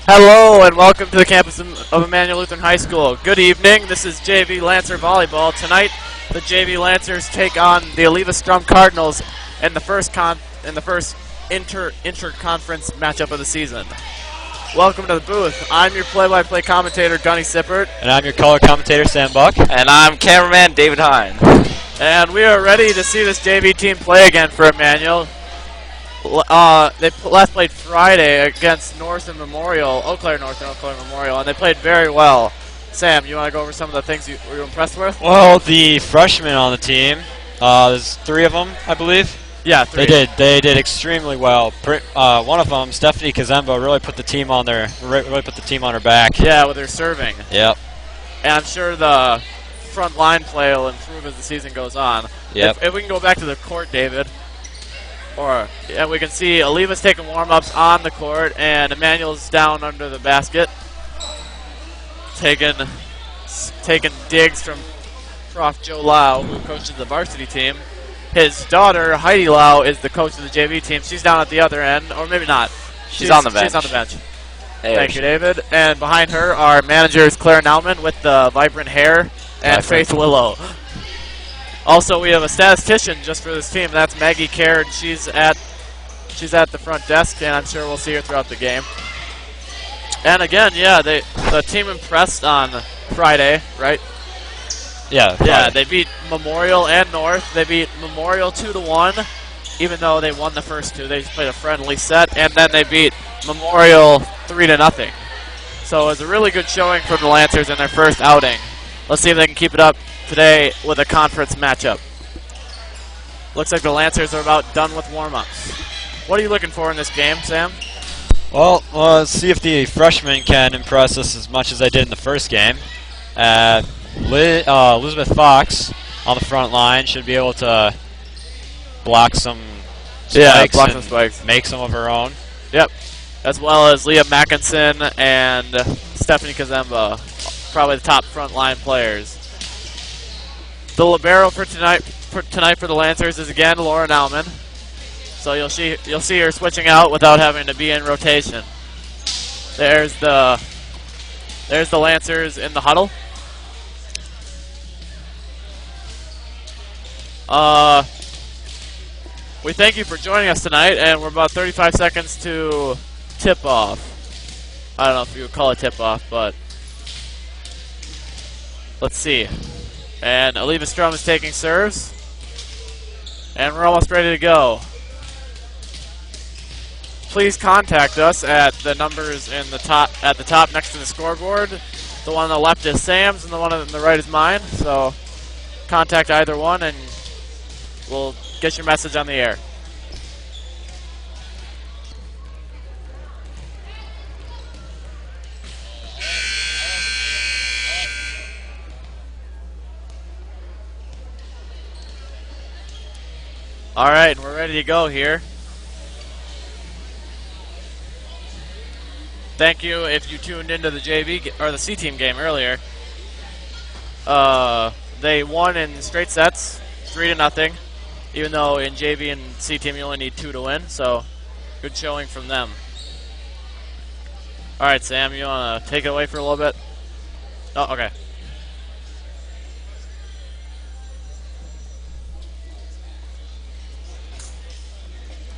Hello and welcome to the campus of Emmanuel Lutheran High School. Good evening. This is JV Lancer Volleyball. Tonight, the JV Lancers take on the Eleva-Strum Cardinals in the first inter-conference matchup of the season. Welcome to the booth. I'm your play-by-play commentator, Gunny Sippert. And I'm your color commentator, Sam Buck. And I'm cameraman, David Hine. And we are ready to see this JV team play again for Emmanuel. They last played Friday against North and Memorial, Eau Claire North and Eau Claire Memorial, and they played very well. Sam, you want to go over some of the things you were impressed with? Well, the freshmen on the team, there's 3 of them, I believe. Yeah, 3. They did extremely well. One of them, Stephanie Kazemba, really put the team on her back. Yeah, with her serving. Yep. And I'm sure the front line play will improve as the season goes on. Yep. If we can go back to the court, David. And we can see Aleva's taking warm-ups on the court, and Emmanuel's down under the basket, taking digs from Prof. Joe Lau, who coaches the varsity team. His daughter, Heidi Lau, is the coach of the JV team. She's down at the other end, or maybe not. She's on the bench. She's on the bench. Hey, Thank you, David. And behind her are managers Claire Nauman with the vibrant hair and Faith Willow. Also, we have a statistician just for this team, and that's Maggie Kerr, and she's at the front desk, and I'm sure we'll see her throughout the game. And again, yeah, the team impressed on Friday, right? Yeah. Yeah, they beat Memorial and North. They beat Memorial 2-1, even though they won the first 2. They just played a friendly set, and then they beat Memorial 3-0. So it was a really good showing from the Lancers in their first outing. Let's see if they can keep it up today with a conference matchup. Looks like the Lancers are about done with warm-ups. What are you looking for in this game, Sam? Well, let's see if the freshmen can impress us as much as they did in the first game. Elizabeth Fox on the front line should be able to block some spikes, make some of her own. Yep. As well as Leah Mackinson and Stephanie Kazemba, probably the top front line players. The libero for tonight for the Lancers is again Laura Nauman. So you'll see her switching out without having to be in rotation. There's the Lancers in the huddle. We thank you for joining us tonight, and we're about 35 seconds to tip off. I don't know if you would call it tip off, but let's see. And Eleva-Strum is taking serves. And we're almost ready to go. Please contact us at the numbers at the top next to the scoreboard. The one on the left is Sam's and the one on the right is mine. So contact either one and we'll get your message on the air. All right, we're ready to go here. Thank you if you tuned into the JV or the C team game earlier. They won in straight sets, 3-0. Even though in JV and C team you only need 2 to win, so good showing from them. All right, Sam, you want to take it away for a little bit? Oh, okay.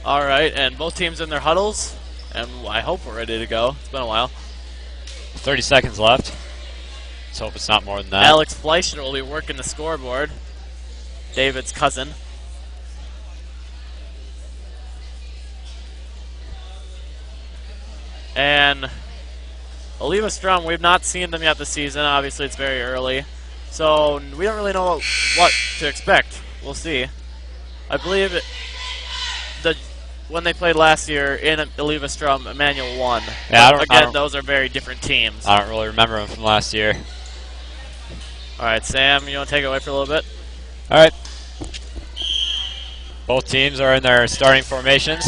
All right, and both teams in their huddles, and I hope we're ready to go. It's been a while. 30 seconds left. Let's hope it's not more than that. Alex Fleischer will be working the scoreboard. David's cousin. And Eleva-Strum, we've not seen them yet this season. Obviously, it's very early. So we don't really know what to expect. We'll see. I believe when they played last year in Eleva-Strum, Emmanuel won. Yeah, again, those are very different teams. I don't really remember them from last year. All right, Sam, you want to take it away for a little bit? All right. Both teams are in their starting formations.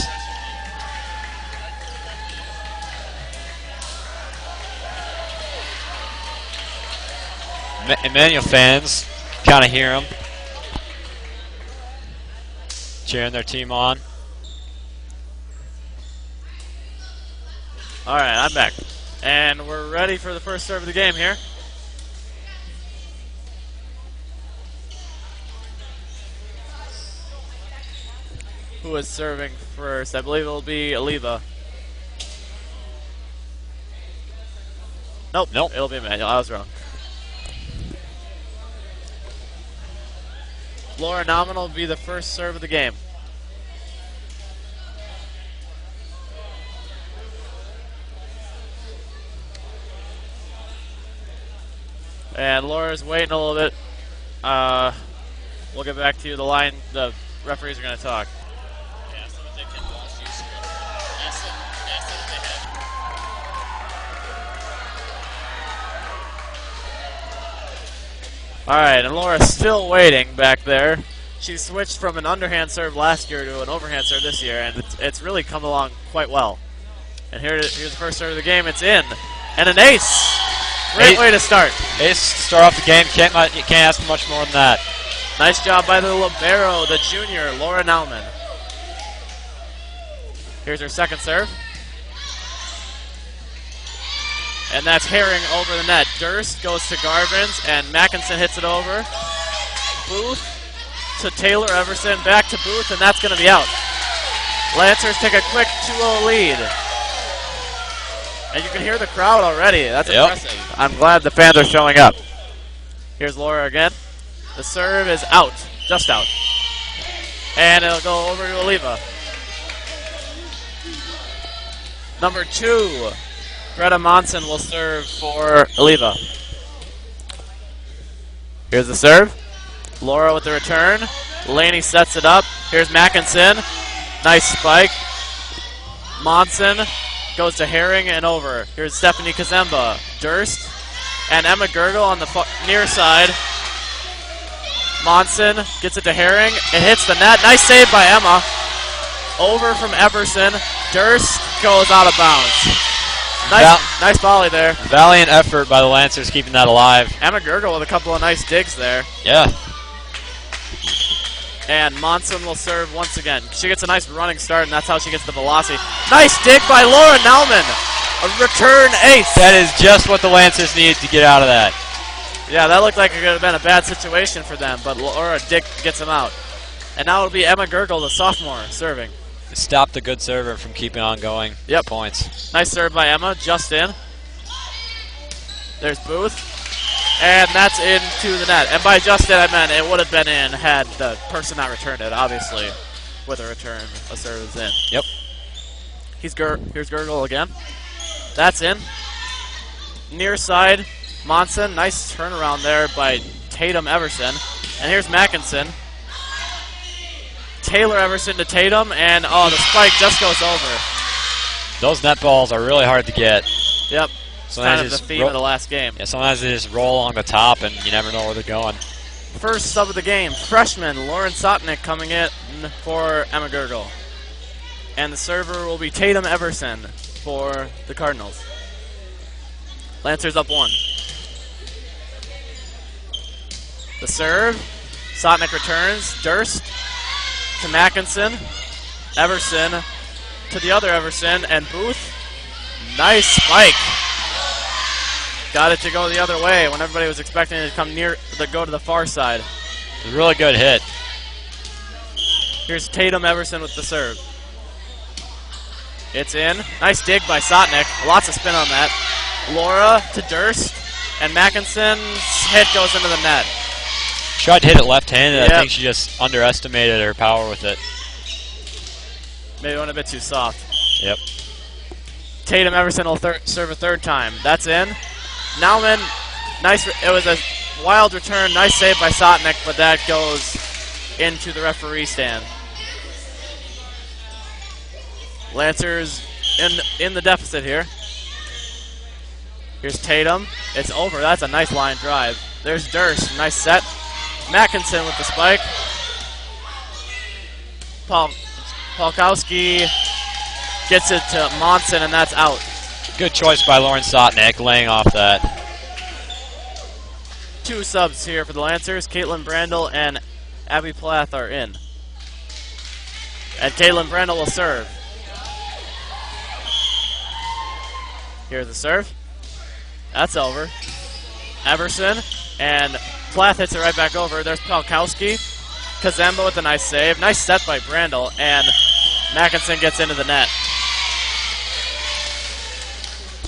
Emmanuel fans kind of hear them cheering their team on. All right, I'm back. And we're ready for the first serve of the game here. Who is serving first? I believe it'll be Eleva. Nope. It'll be Emmanuel. I was wrong. Laura Nominal will be the first serve of the game. And Laura's waiting a little bit. We'll get back to you. The referees are going to talk. All right, and Laura's still waiting back there. She switched from an underhand serve last year to an overhand serve this year, and it's really come along quite well. And here's the first serve of the game. It's in. And an ace. Great way to start. Ace to start off the game. You can't ask for much more than that. Nice job by the libero, the junior, Laura Nauman. Here's her second serve. And that's Herring over the net. Durst goes to Garvins, and Mackinson hits it over. Booth to Taylor Everson, back to Booth, and that's going to be out. Lancers take a quick 2-0 lead. And you can hear the crowd already. That's impressive. I'm glad the fans are showing up. Here's Laura again. The serve is out, just out. And it'll go over to Eleva. Number 2. Greta Monson will serve for Eleva. Here's the serve. Laura with the return. Laney sets it up. Here's Mackinson. Nice spike. Monson goes to Herring and over. Here's Stephanie Kazemba. Durst and Emma Gergel on the near side. Monson gets it to Herring. It hits the net. Nice save by Emma. Over from Everson. Durst goes out of bounds. Nice volley there. Valiant effort by the Lancers keeping that alive. Emma Gergel with a couple of nice digs there. Yeah. And Monson will serve once again. She gets a nice running start, and that's how she gets the velocity. Nice dig by Laura Nauman. A return ace. That is just what the Lancers needed to get out of that. Yeah, that looked like it could have been a bad situation for them, but Laura gets them out. And now it'll be Emma Gergel, the sophomore, serving. Stop the good server from keeping on going. Yep. Points. Nice serve by Emma, just in. There's Booth. And that's into the net. And by just in, I meant it would have been in had the person not returned it, obviously. With a return, a serve is in. Yep. Here's Gergel again. That's in. Near side, Monson. Nice turnaround there by Tatum Everson. And here's Mackinson. Taylor Everson to Tatum, and the spike just goes over. Those net balls are really hard to get. Yep. Sometimes kind of the theme of the last game. Yeah, sometimes they just roll along the top, and you never know where they're going. First sub of the game, freshman Lauren Sotnick coming in for Emma Gergel. And the server will be Tatum Everson for the Cardinals. Lancers up 1. The serve, Sotnick returns, Durst to Mackinson, Everson to the other Everson, and Booth. Nice spike. Got it to go the other way when everybody was expecting it to go to the far side. It's a really good hit. Here's Tatum Everson with the serve. It's in. Nice dig by Sotnick. Lots of spin on that. Laura to Durst, and Mackinson's hit goes into the net. Tried to hit it left-handed. Yep. I think she just underestimated her power with it. Maybe went a bit too soft. Yep. Tatum Everson will serve a third time. That's in. Nauman, nice. It was a wild return. Nice save by Sotnick, but that goes into the referee stand. Lancers in the deficit here. Here's Tatum. It's over. That's a nice line drive. There's Durst. Nice set. Mackinson with the spike. Polkowski gets it to Monson, and that's out. Good choice by Lauren Sotnick, laying off that. 2 subs here for the Lancers. Caitlin Brandel and Abby Plath are in. And Caitlin Brandel will serve. Here's the serve. That's over. Everson and Plath hits it right back over. There's Palkowski. Kazemba with a nice save. Nice set by Brandel, and Mackinson gets into the net.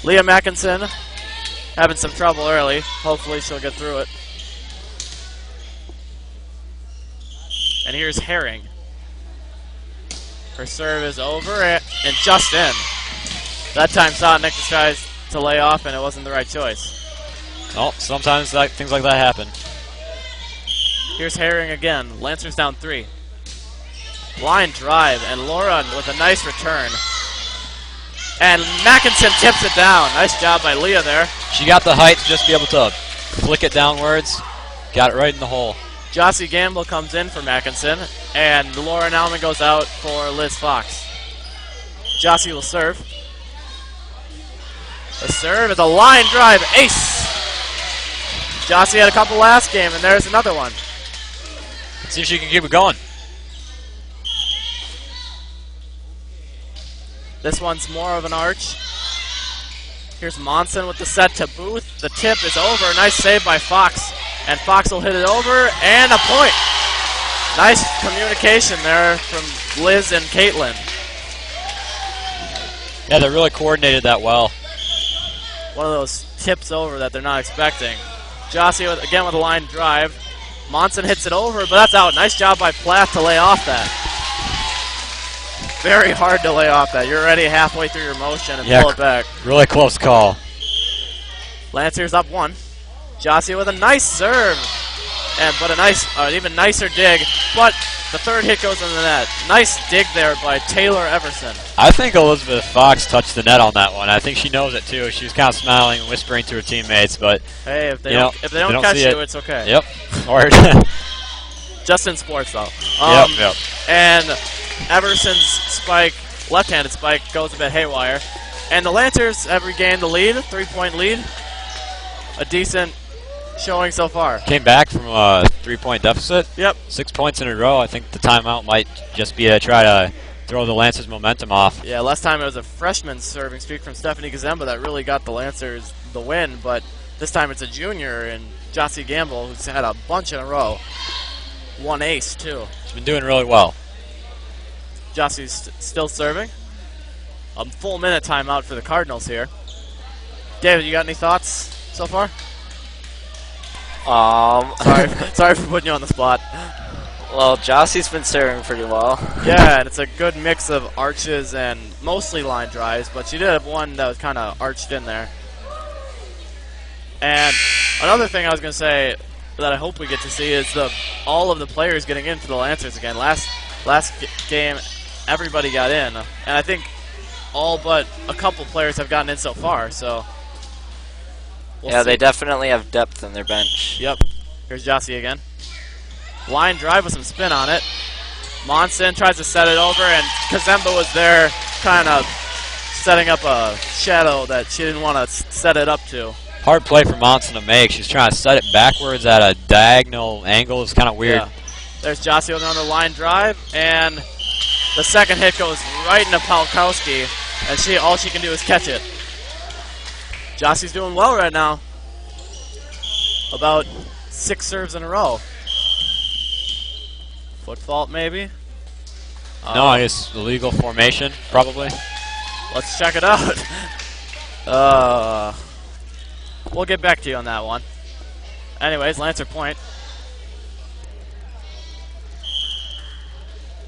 Leah Mackinson having some trouble early. Hopefully she'll get through it. And here's Herring. Her serve is over and just in. That time Sotnick tries to lay off, and it wasn't the right choice. Oh, sometimes things like that happen. Here's Herring again. Lancers down 3. Line drive, and Laura with a nice return. And Mackinson tips it down. Nice job by Leah there. She got the height to just be able to flick it downwards. Got it right in the hole. Jossie Gamble comes in for Mackinson, and Laura Nauman goes out for Liz Fox. Jossie will serve. The serve is a line drive. Ace! Jossie had a couple last game, and there's another one. Let's see if she can keep it going. This one's more of an arch. Here's Monson with the set to Booth. The tip is over. Nice save by Fox. And Fox will hit it over, and a point. Nice communication there from Liz and Caitlin. Yeah, they really coordinated that well. One of those tips over that they're not expecting. Jossie again with a line drive. Monson hits it over, but that's out. Nice job by Plath to lay off that. Very hard to lay off that. You're already halfway through your motion and pull it back. Really close call. Lancers up 1. Jossie with a nice serve, but a nice, even nicer dig. But the third hit goes in the net. Nice dig there by Taylor Everson. I think Elizabeth Fox touched the net on that one. I think she knows it too. She was kind of smiling and whispering to her teammates, but hey, if they don't catch you, it's okay. Yep. Or just in sports though. Yep. And Everson's spike, left-handed spike, goes a bit haywire. And the Lancers have regained the lead, 3-point lead. A decent showing so far. Came back from a 3-point deficit. Yep. 6 points in a row. I think the timeout might just be to try to throw the Lancers' momentum off. Yeah, last time it was a freshman serving streak from Stephanie Kazemba that really got the Lancers the win, but this time it's a junior and Jossie Gamble, who's had a bunch in a row. One ace, too. She's been doing really well. Jossie's still serving. A full minute timeout for the Cardinals here. David, you got any thoughts so far? Sorry for putting you on the spot. Well, Jossie's been serving pretty well. Yeah, and it's a good mix of arches and mostly line drives, but she did have one that was kind of arched in there. And another thing I was going to say that I hope we get to see is all of the players getting in for the Lancers again. Last game, everybody got in, and I think all but a couple players have gotten in so far, so we'll see. They definitely have depth in their bench. Yep. Here's Jossie again. Line drive with some spin on it. Monson tries to set it over, and Kazemba was there kind of setting up a shadow that she didn't want to set it up to. Hard play for Monson to make. She's trying to set it backwards at a diagonal angle. It's kind of weird. Yeah. There's Jossie with another line drive, and the second hit goes right into Palkowski, and all she can do is catch it. Jossie's doing well right now. About 6 serves in a row. Foot fault, maybe? No, I guess illegal formation, probably. Let's check it out. We'll get back to you on that one. Anyways, Lancer point.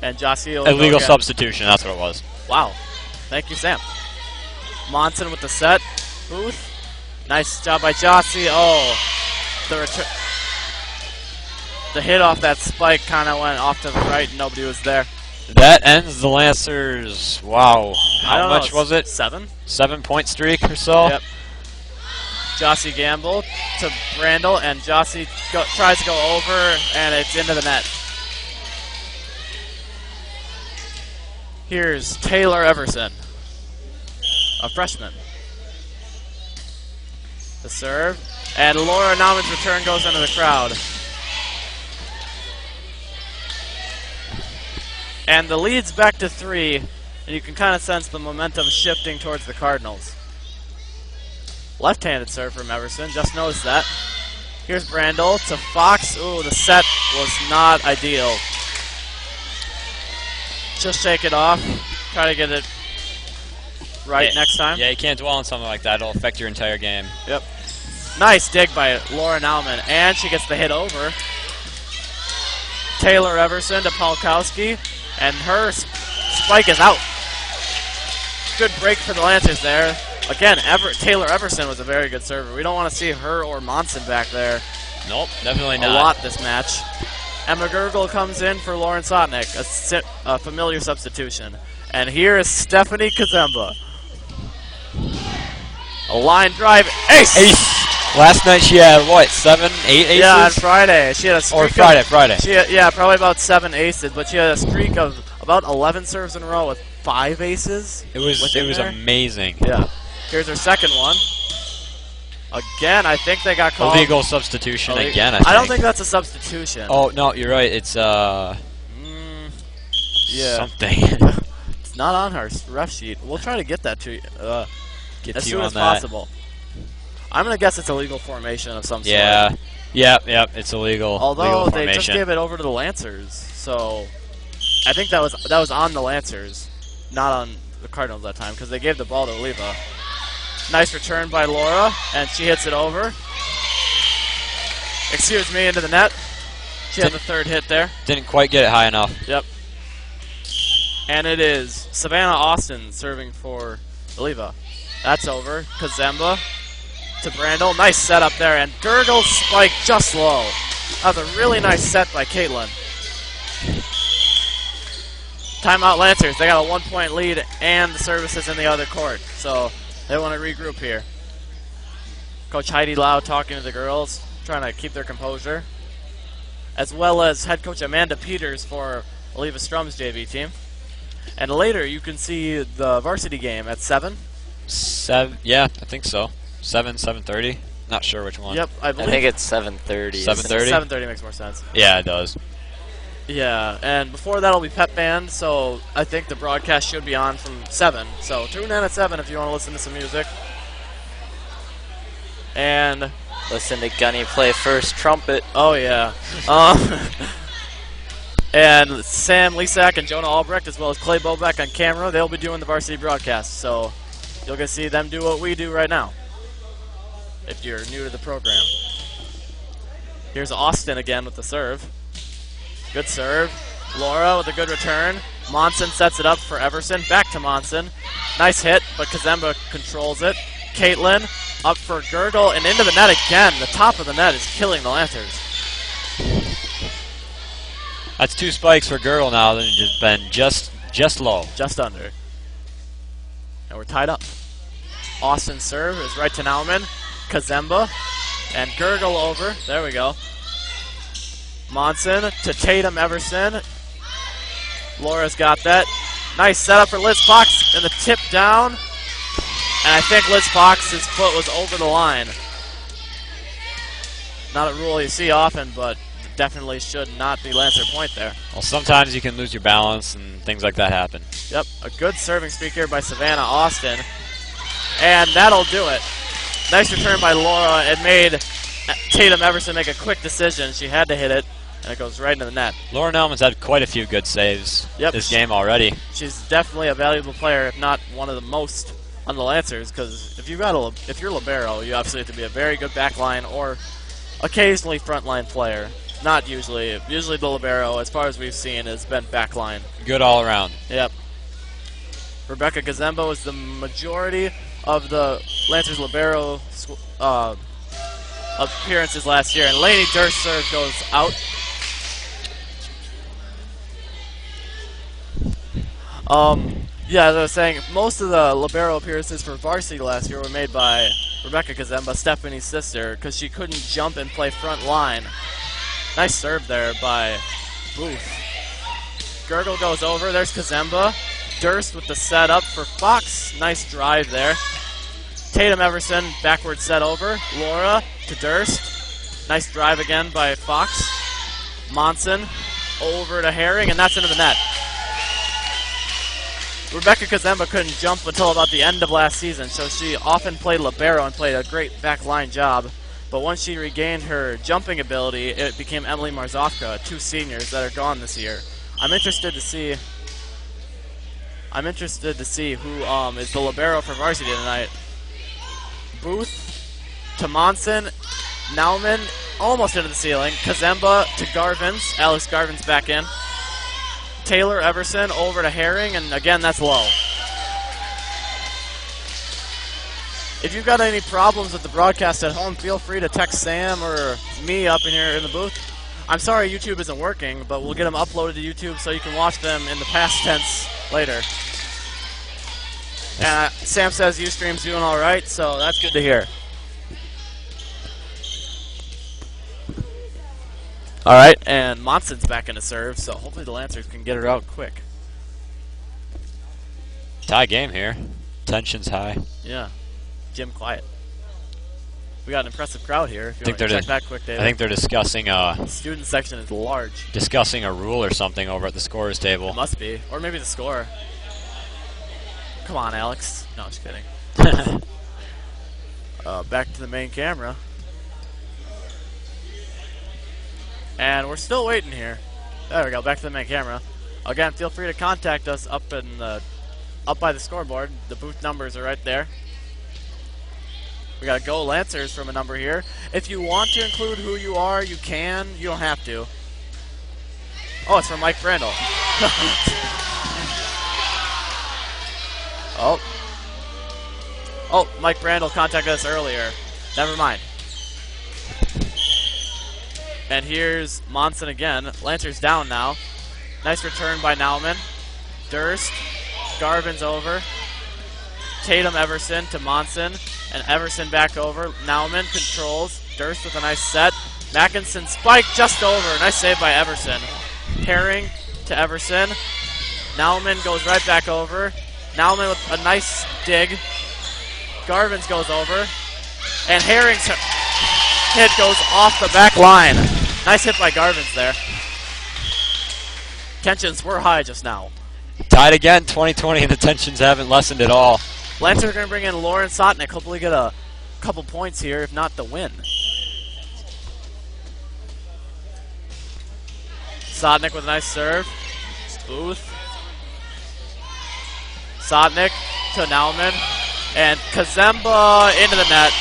And Jossie will illegal substitution, that's what it was. Wow. Thank you, Sam. Monson with the set. Booth. Nice job by Jossie. Oh, the return. The hit off that spike kind of went off to the right and nobody was there. That ends the Lancers, wow. How much was it? 7? 7-point streak or so? Yep. Jossie Gamble to Brandel, and Jossie tries to go over, and it's into the net. Here's Taylor Everson, a freshman. The serve, and Laura Nauman's return goes into the crowd. And the lead's back to 3, and you can kind of sense the momentum shifting towards the Cardinals. left-handed serve from Everson. Just noticed that. Here's Brandel to Fox. Ooh, the set was not ideal. Just shake it off. Try to get it right next time. Yeah, you can't dwell on something like that. It'll affect your entire game. Yep. Nice dig by Laura Nauman, and she gets the hit over. Taylor Everson to Polkowski, and her spike is out. Good break for the Lancers there. Again, Taylor Everson was a very good server. We don't want to see her or Monson back there. Nope, definitely not. A lot this match. Emma Gurgle comes in for Lauren Sotnick, a familiar substitution. And here is Stephanie Kazemba. A line drive, ace! Last night she had, what, 7, 8 aces? Yeah, on Friday. She had a streak Friday. Yeah, probably about 7 aces, but she had a streak of about 11 serves in a row with 5 aces. It was amazing. Yeah. Here's her second one. Again, I think they got called. Illegal substitution again, I think. I don't think that's a substitution. Oh, no, you're right. It's, yeah. something. It's not on her ref sheet. We'll try to get that to you as soon as possible. I'm going to guess it's a legal formation of some sort. Yeah. Yep, it's illegal. Although legal they just gave it over to the Lancers, so I think that was on the Lancers, not on the Cardinals that time, because they gave the ball to Eleva. Nice return by Laura, and she hits it over. Excuse me, into the net. She had the third hit there. Didn't quite get it high enough. Yep. And it is Savannah Austin serving for Eleva. That's over. Kazemba to Brandel. Nice setup there, and Gurgle's spike just low. That was a really nice set by Caitlin. Timeout Lancers. They got a 1-point lead, and the service is in the other court. So they want to regroup here. Coach Heidi Lau talking to the girls, trying to keep their composure, as well as head coach Amanda Peters for Eleva-Strum's JV team. And later you can see the varsity game at 7. 7, yeah, I think so. 7:30. Not sure which one. Yep, I think it's 7:30. 7:30? 7:30 makes more sense. Yeah, it does. Yeah, and before that'll be Pep Band, so I think the broadcast should be on from 7. So tune in at 7 if you want to listen to some music. And listen to Gunny play first trumpet. Oh, yeah. And Sam Lisak and Jonah Albrecht, as well as Clay Bobeck on camera, they'll be doing the varsity broadcast. So you'll get to see them do what we do right now, if you're new to the program. Here's Austin again with the serve. Good serve. Laura with a good return. Monson sets it up for Everson. Back to Monson. Nice hit, but Kazemba controls it. Caitlin up for Gurgle and into the net again. The top of the net is killing the Lancers. That's 2 spikes for Gurgle now. Then just been just low. Just under. And we're tied up. Austin's serve is right to Nauman. Kazemba and Gurgle over. There we go. Monson to Tatum Everson. Laura's got that. Nice setup for Liz Fox and the tip down. And I think Liz Fox's foot was over the line. Not a rule you see often, but definitely should not be Lancer point there. Well, sometimes you can lose your balance and things like that happen. Yep, a good serving streak here by Savannah Austin. And that'll do it. Nice return by Laura. It made Tatum Everson make a quick decision. She had to hit it, and it goes right into the net. Laura Nelman's had quite a few good saves this game already. She's definitely a valuable player, if not one of the most on the Lancers, because if you're libero, you obviously have to be a very good backline or occasionally frontline player. Not usually. Usually the libero, as far as we've seen, has been backline. Good all around. Yep. Rebecca Gazembo is the majority of the Lancers libero appearances last year, and Lainey Durst's serve goes out. Yeah, as I was saying, most of the libero appearances for varsity last year were made by Rebecca Kazemba, Stephanie's sister, because she couldn't jump and play front line. Nice serve there by Booth. Gurgle goes over. There's Kazemba. Durst with the setup for Fox. Nice drive there. Tatum Everson, backward set over. Laura to Durst. Nice drive again by Fox. Monson over to Herring, and that's into the net. Rebecca Kazemba couldn't jump until about the end of last season, so she often played libero and played a great back line job. But once she regained her jumping ability, it became Emily Marzovka, 2 seniors that are gone this year. I'm interested to see who is the libero for varsity tonight. Booth to Monson, Nauman almost into the ceiling. Kazemba to Garvins. Alex Garvins back in. Taylor Everson over to Herring, and again, that's low. If you've got any problems with the broadcast at home, feel free to text Sam or me up in here in the booth. I'm sorry YouTube isn't working, but we'll get them uploaded to YouTube so you can watch them in the past tense later. And Sam says Ustream's doing all right, so that's good to hear. All right, and Monson's back in to serve, so hopefully the Lancers can get her out quick. Tie game here. Tension's high. Yeah. Jim quiet. We got an impressive crowd here. If you want to check that quick, David. I think they're discussing the student section is large. Discussing a rule or something over at the scorer's table. It must be. Or maybe the score. Come on, Alex. No, just kidding. Back to the main camera. And we're still waiting here. There we go, back to the main camera. Again, feel free to contact us up by the scoreboard. The booth numbers are right there. We got Go Lancers from a number here. If you want to include who you are, you can. You don't have to. Oh, it's from Mike Brandel. Oh, Mike Brandel contacted us earlier. Never mind. And here's Monson again. Lancers down now. Nice return by Nauman. Durst. Garvin's over. Tatum Everson to Monson. And Everson back over. Nauman controls. Durst with a nice set. Mackinson spike just over. Nice save by Everson. Herring to Everson. Nauman goes right back over. Nauman with a nice dig. Garvin's goes over. And Herring's hit goes off the back line. Nice hit by Garvin's there. Tensions were high just now. Tied again, 2020, and the tensions haven't lessened at all. Lancers are going to bring in Lauren Sotnick. Hopefully get a couple points here, if not the win. Sotnick with a nice serve. Booth. Sotnick to Nauman. And Kazemba into the net.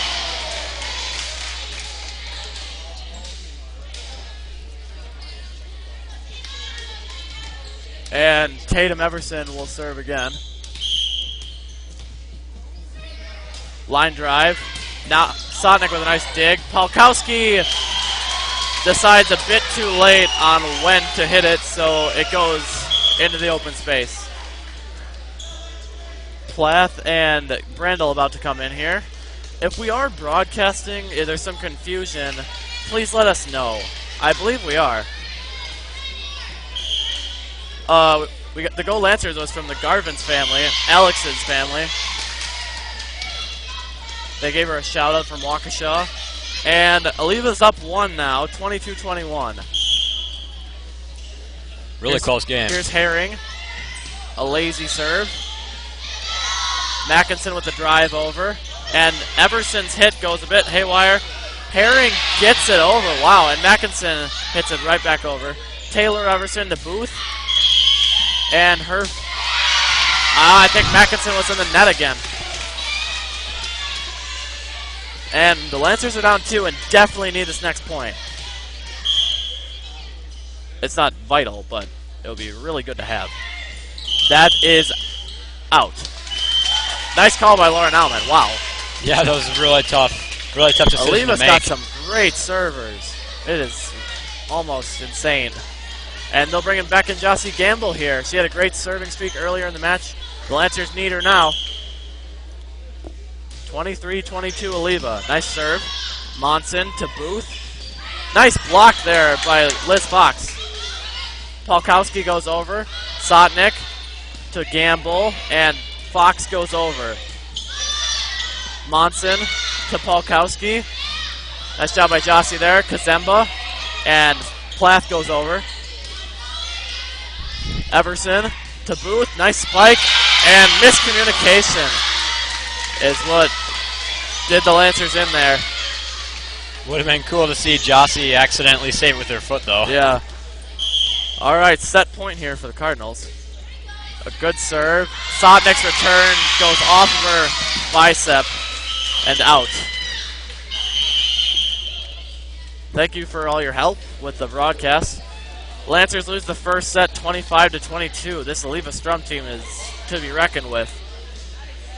And Tatum Everson will serve again. Line drive. Now Sotnick with a nice dig. Palkowski decides a bit too late on when to hit it, so it goes into the open space. Plath and Brandel about to come in here. If we are broadcasting, if there's some confusion, please let us know. I believe we are. We got the Go Lancers was from the Garvin's family, Alex's family. They gave her a shout out from Waukesha. And Aleva's up 1 now, 22-21. Really close game. Here's Herring. A lazy serve. Mackinson with the drive over. And Everson's hit goes a bit haywire. Herring gets it over. Wow, and Mackinson hits it right back over. Taylor Everson to Booth. And her... I think Mackinson was in the net again. And the Lancers are down 2 and definitely need this next point. It's not vital, but it would be really good to have. That is out. Nice call by Lauren Alman. Wow. Yeah, that was really tough. Really tough decision Aleva's to make. got some great servers. It is almost insane. And they'll bring in Beck and Jossie Gamble here. She had a great serving streak earlier in the match. The Lancers need her now. 23-22 Eleva. Nice serve. Monson to Booth. Nice block there by Liz Fox. Palkowski goes over. Sotnick to Gamble. And Fox goes over. Monson to Palkowski. Nice job by Jossie there. Kazemba. And Plath goes over. Everson to Booth. Nice spike. And miscommunication is what did the Lancers in there. Would have been cool to see Jossie accidentally save with her foot, though. Yeah. All right, set point here for the Cardinals. A good serve. Sotnick's return goes off of her bicep and out. Thank you for all your help with the broadcast. Lancers lose the first set 25-22. This Eleva-Strum team is to be reckoned with.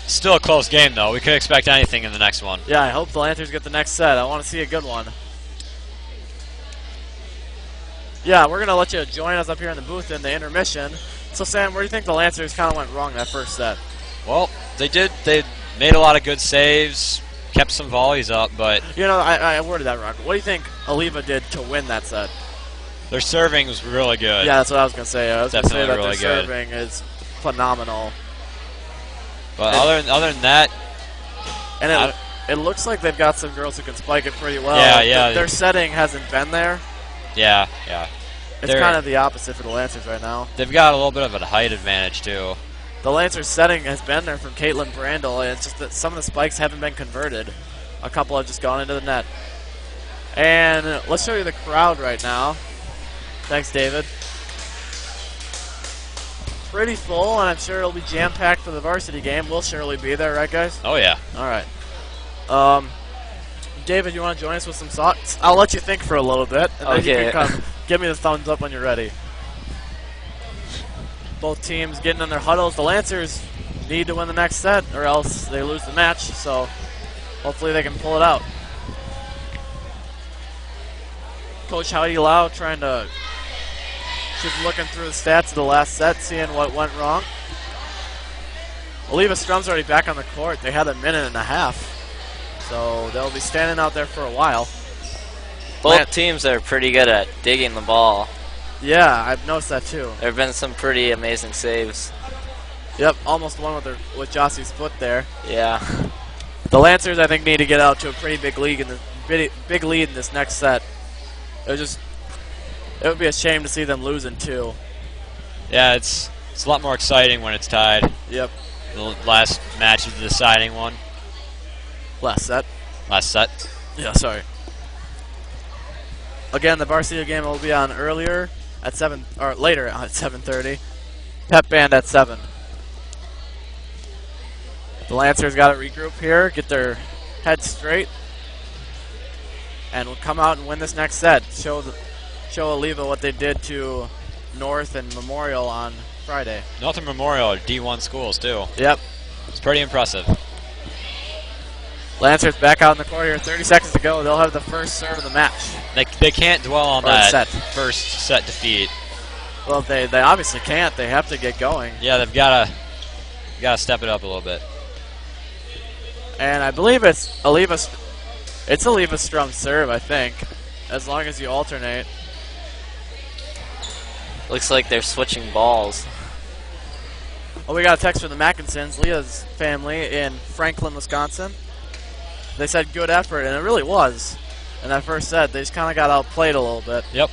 Still a close game, though. We could expect anything in the next one. Yeah, I hope the Lancers get the next set. I want to see a good one. Yeah, we're going to let you join us up here in the booth in the intermission. So, Sam, where do you think the Lancers kind of went wrong that first set? Well, they did. They made a lot of good saves, kept some volleys up, but... You know, I worded that wrong. What do you think Eleva did to win that set? Their serving was really good. Yeah, that's what I was going to say. I was going to say that really their serving is phenomenal. But other than that... And it looks like they've got some girls who can spike it pretty well. Yeah. Their setting hasn't been there. Yeah. It's kind of the opposite for the Lancers right now. They've got a little bit of a height advantage, too. The Lancers setting has been there from Caitlin Brandel, and it's just that some of the spikes haven't been converted. A couple have just gone into the net. And let's show you the crowd right now. Thanks, David. Pretty full, and I'm sure it'll be jam-packed for the varsity game. We'll surely be there, right, guys? Oh, yeah. All right. David, you want to join us with some thoughts? I'll let you think for a little bit, and then you can come give me the thumbs up when you're ready. Both teams getting in their huddles. The Lancers need to win the next set, or else they lose the match, so hopefully they can pull it out. Coach Heidi Lau trying to... She's looking through the stats of the last set, seeing what went wrong. Eleva-Strum's already back on the court. They had a minute and a half. So they'll be standing out there for a while. Both teams are pretty good at digging the ball. Yeah, I've noticed that too. There have been some pretty amazing saves. Yep, almost one with Jossie's foot there. Yeah. The Lancers, I think, need to get out to a pretty big lead in this next set. It would be a shame to see them losing too. Yeah, it's a lot more exciting when it's tied. Yep. The last match is the deciding one. Last set. Yeah, sorry. Again, the varsity game will be on later at 7:30. Pep band at 7. The Lancers got to regroup here, get their heads straight, and will come out and win this next set. Show Eleva what they did to North and Memorial on Friday. North and Memorial are D1 schools too. Yep. It's pretty impressive. Lancers back out in the court here. 30 seconds to go. They'll have the first serve of the match. They can't dwell on that first set defeat. Well, they obviously can't. They have to get going. Yeah, they've got to step it up a little bit. And I believe it's Eleva-Strum serve, I think, as long as you alternate. Looks like they're switching balls. Well, we got a text from the Mackinsons, Leah's family in Franklin, Wisconsin. They said good effort, and it really was. In that first set, they just kind of got outplayed a little bit. Yep.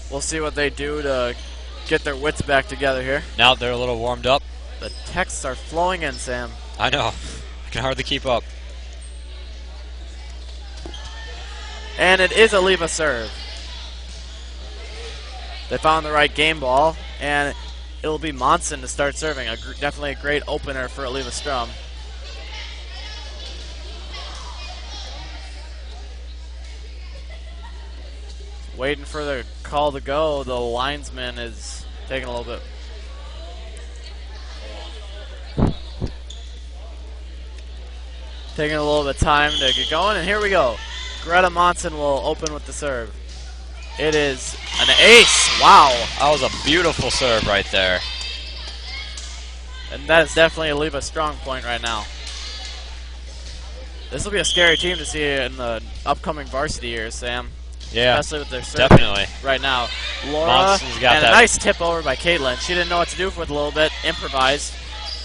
We'll see what they do to get their wits back together here. Now they're a little warmed up. The texts are flowing in, Sam. I know. I can hardly keep up. And it is Eleva serve. They found the right game ball, and it'll be Monson to start serving. Definitely a great opener for Eleva-Strum. Waiting for the call to go. The linesman is taking a little bit. Taking a little bit of time to get going, and here we go. Greta Monson will open with the serve. It is an ace. Wow. That was a beautiful serve right there. And that is definitely Eleva strong point right now. This will be a scary team to see in the upcoming varsity years, Sam. Yeah, especially with their serving right now. Laura, and a nice tip over by Caitlin. She didn't know what to do with it a little bit. Improvised.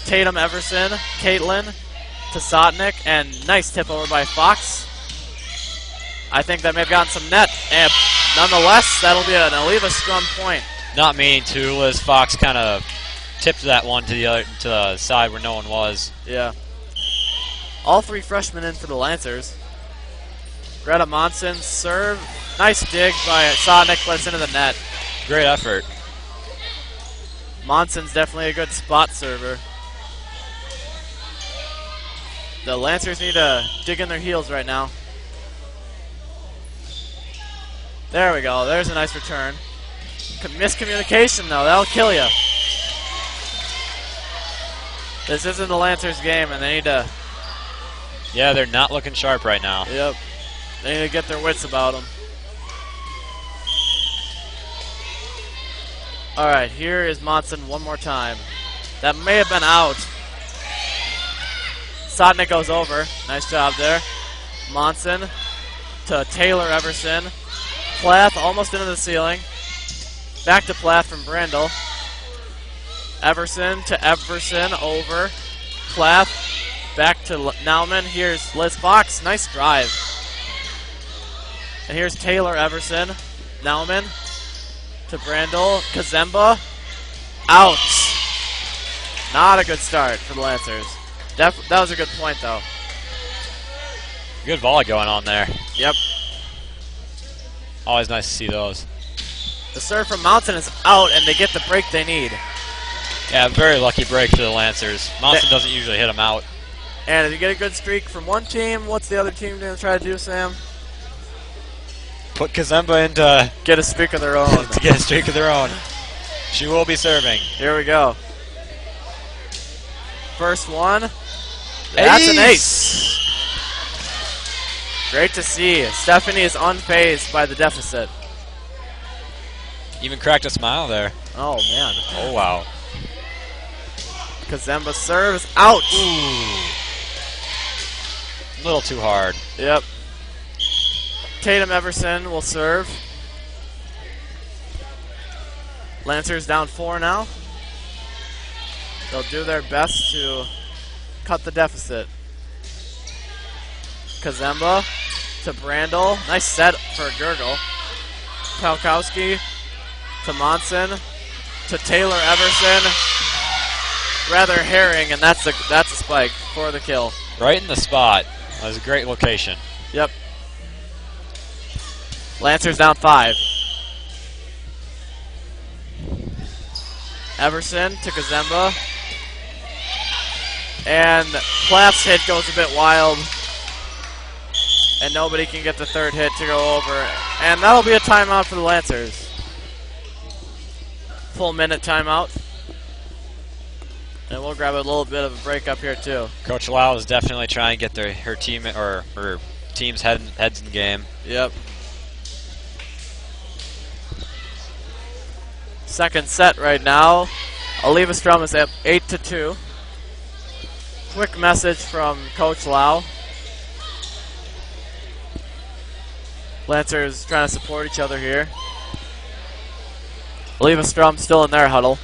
Tatum Everson, Caitlin to Sotnick, and nice tip over by Fox. I think that may have gotten some net, and nonetheless, that'll be an Eleva-Strum point. Not meaning to. Liz Fox kind of tipped that one to the side where no one was. Yeah. All three freshmen in for the Lancers. Greta Monson, serve. Nice dig by Sonic, but it's into the net. Great effort. Monson's definitely a good spot server. The Lancers need to dig in their heels right now. There we go. There's a nice return. Miscommunication, though. That'll kill you. This isn't the Lancers game, and they need to... Yeah, they're not looking sharp right now. Yep. They need to get their wits about them. All right, here is Monson one more time. That may have been out. Sotnick goes over. Nice job there. Monson to Taylor Everson. Plath almost into the ceiling. Back to Plath from Brandel. Everson to Everson over. Plath back to Nauman. Here's Liz Fox. Nice drive. And here's Taylor Everson. Nauman to Brandel. Kazemba. Out. Not a good start for the Lancers. That was a good point, though. Good volley going on there. Yep. Always nice to see those. The serve from Mountain is out, and they get the break they need. Yeah, very lucky break for the Lancers. Mountain doesn't usually hit them out. And if you get a good streak from one team, what's the other team going to try to do, Sam? Put Kazemba into... Get a streak of their own. to get a streak of their own. She will be serving. Here we go. First one. That's an ace. Great to see. Stephanie is unfazed by the deficit. Even cracked a smile there. Oh, man. Oh, wow. Kazemba serves out. Ooh. A little too hard. Yep. Tatum Everson will serve. Lancers down 4 now. They'll do their best to cut the deficit. Kazemba to Brandel. Nice set for Gurgle. Palkowski to Monson to Taylor Everson. Rather Herring, and that's a spike for the kill. Right in the spot. That was a great location. Yep. Lancers down 5. Everson to Kazemba. And Plath's hit goes a bit wild. And nobody can get the third hit to go over. And that'll be a timeout for the Lancers. Full minute timeout. And we'll grab a little bit of a break up here too. Coach Lau is definitely trying to get her team's heads in the game. Yep. Second set right now. Eleva-Strum is at 8-2. Quick message from Coach Lau. Lancers trying to support each other here. Eleva-Strum still in their huddle.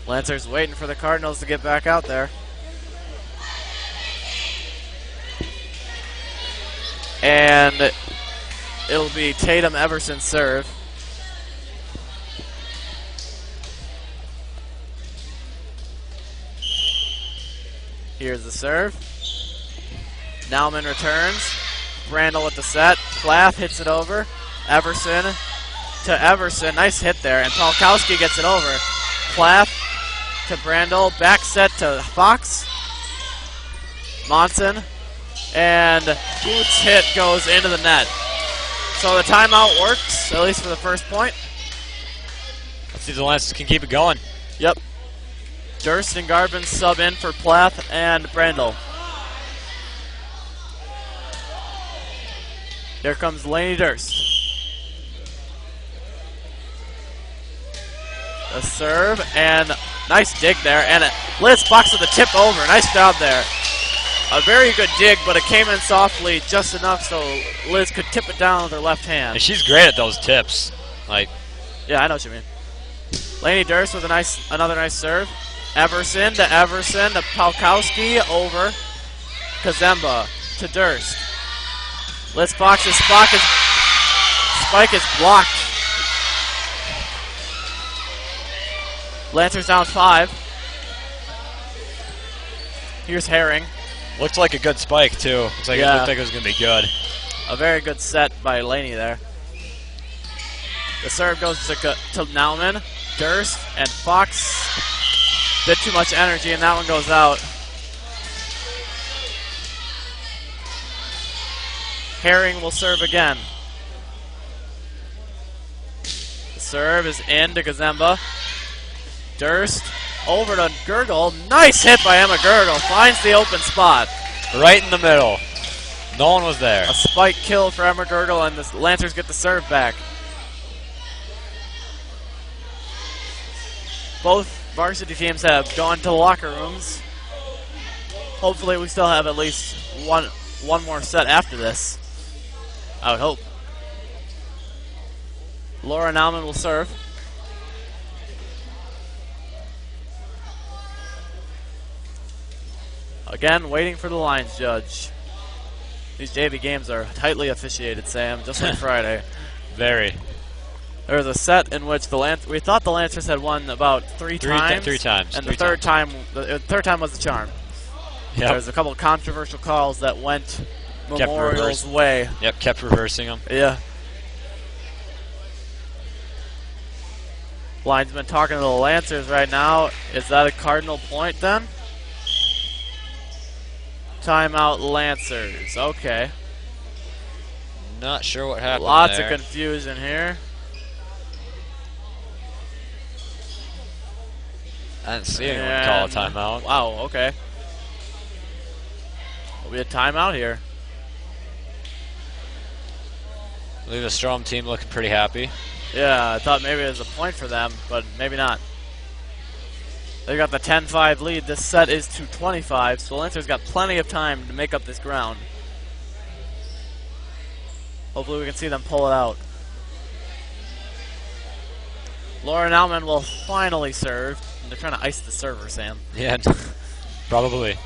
Lancers waiting for the Cardinals to get back out there. And it'll be Tatum Everson serve. Here's the serve. Nauman returns. Brandel with the set. Plath hits it over. Everson to Everson. Nice hit there. And Palkowski gets it over. Plath to Brandel. Back set to Fox. Monson. And Boots' hit goes into the net. So the timeout works, at least for the first point. Let's see if the Lancers can keep it going. Yep. Durst and Garvin sub in for Plath and Brandel. Here comes Laney Durst. A serve, and nice dig there. And Liz Fox with a tip over. Nice job there. A very good dig, but it came in softly just enough so Liz could tip it down with her left hand. And she's great at those tips. Yeah, I know what you mean. Laney Durst with another nice serve. Everson to Palkowski over. Kazemba to Durst. Liz Fox's spike is blocked. Lancers down 5. Here's Herring. Looked like a good spike, too. It looked like it was going to be good. A very good set by Laney there. The serve goes to Nauman, Durst, and Fox. Bit too much energy, and that one goes out. Herring will serve again. The serve is in to Gazemba. Durst over to Gurgle. Nice hit by Emma Gurgle. Finds the open spot. Right in the middle. No one was there. A spike kill for Emma Gurgle, and the Lancers get the serve back. Both varsity teams have gone to the locker rooms. Hopefully we still have at least one more set after this. I would hope. Laura Nauman will serve. Again, waiting for the lines judge. These JV games are tightly officiated, Sam, just like Friday. Very. There was a set in which we thought the Lancers had won about three times. Three times. And the third time was the charm. Yep. There was a couple of controversial calls that went Memorial's way. Yep, kept reversing them. Yeah. Linesman talking to the Lancers right now. Is that a Cardinal point then? Timeout Lancers. Okay. Not sure what happened Lots there. of confusion here. I didn't see anyone call a timeout. Wow, okay. Will be a timeout here. Eleva-Strum team looking pretty happy. Yeah, I thought maybe it was a point for them, but maybe not. They got the 10-5 lead. This set is to 25, so Lancers got plenty of time to make up this ground. Hopefully we can see them pull it out. Laura Nauman will finally serve. They're trying to ice the server, Sam. Yeah, probably.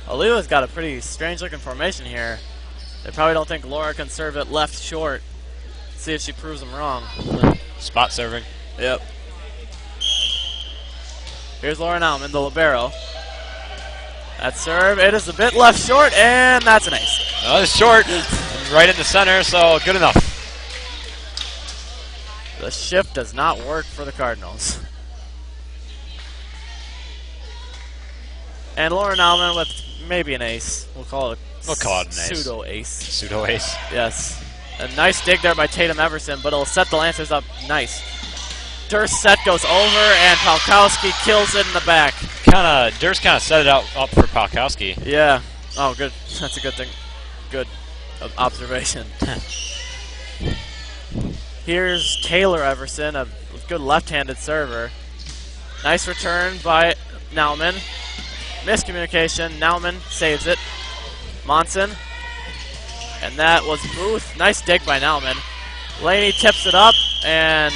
Aleva's got a pretty strange-looking formation here. They probably don't think Laura can serve it left short. See if she proves them wrong. Spot serving. Yep. Here's Laura Nauman, the libero. That serve, it is a bit left short, and that's an ace. That was short, right in the center, so good enough. The shift does not work for the Cardinals. And Laura Nauman with maybe an ace. We'll call it an ace. Pseudo-ace. Pseudo-ace. Yes. A nice dig there by Tatum Everson, but it'll set the Lancers up nice. Durst set goes over, and Palkowski kills it in the back. Durst kind of set it up for Palkowski. Yeah. Oh, good. That's a good thing. Good observation. Here's Taylor Everson, a good left-handed server. Nice return by Nauman. Miscommunication. Nauman saves it. Monson. And that was Booth. Nice dig by Nauman. Laney tips it up, and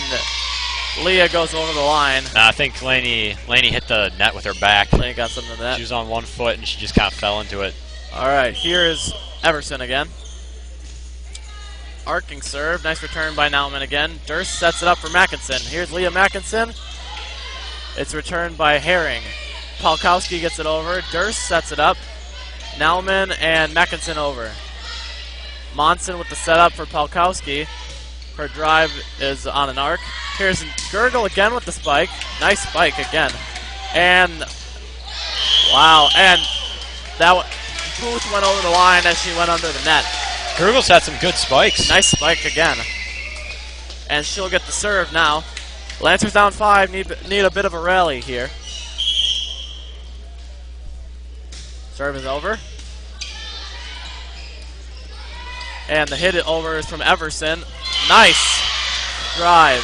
Leah goes over the line. I think Laney hit the net with her back. Laney got something to that. She was on one foot, and she just kind of fell into it. All right, here's Everson again. Arcing serve. Nice return by Nauman again. Durst sets it up for Mackinson. Here's Leah Mackinson. It's returned by Herring. Palkowski gets it over. Durst sets it up. Nauman and Mackinson over. Monson with the setup for Palkowski. Her drive is on an arc. Here's Gurgle again with the spike. Nice spike again. And, wow, and Booth went over the line as she went under the net. Gurgle's had some good spikes. Nice spike again. And she'll get the serve now. Lancers down 5, need a bit of a rally here. Serve is over. And the hit over is from Everson. Nice drive.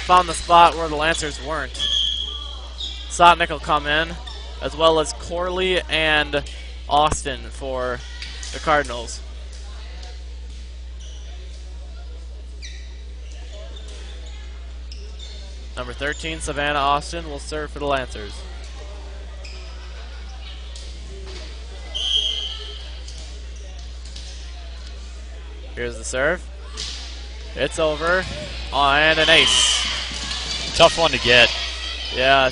Found the spot where the Lancers weren't. Sotnick will come in, as well as Corley and Austin for the Cardinals. Number 13, Savannah Austin, will serve for the Lancers. Here's the serve. It's over. Oh, and an ace. Tough one to get. Yeah,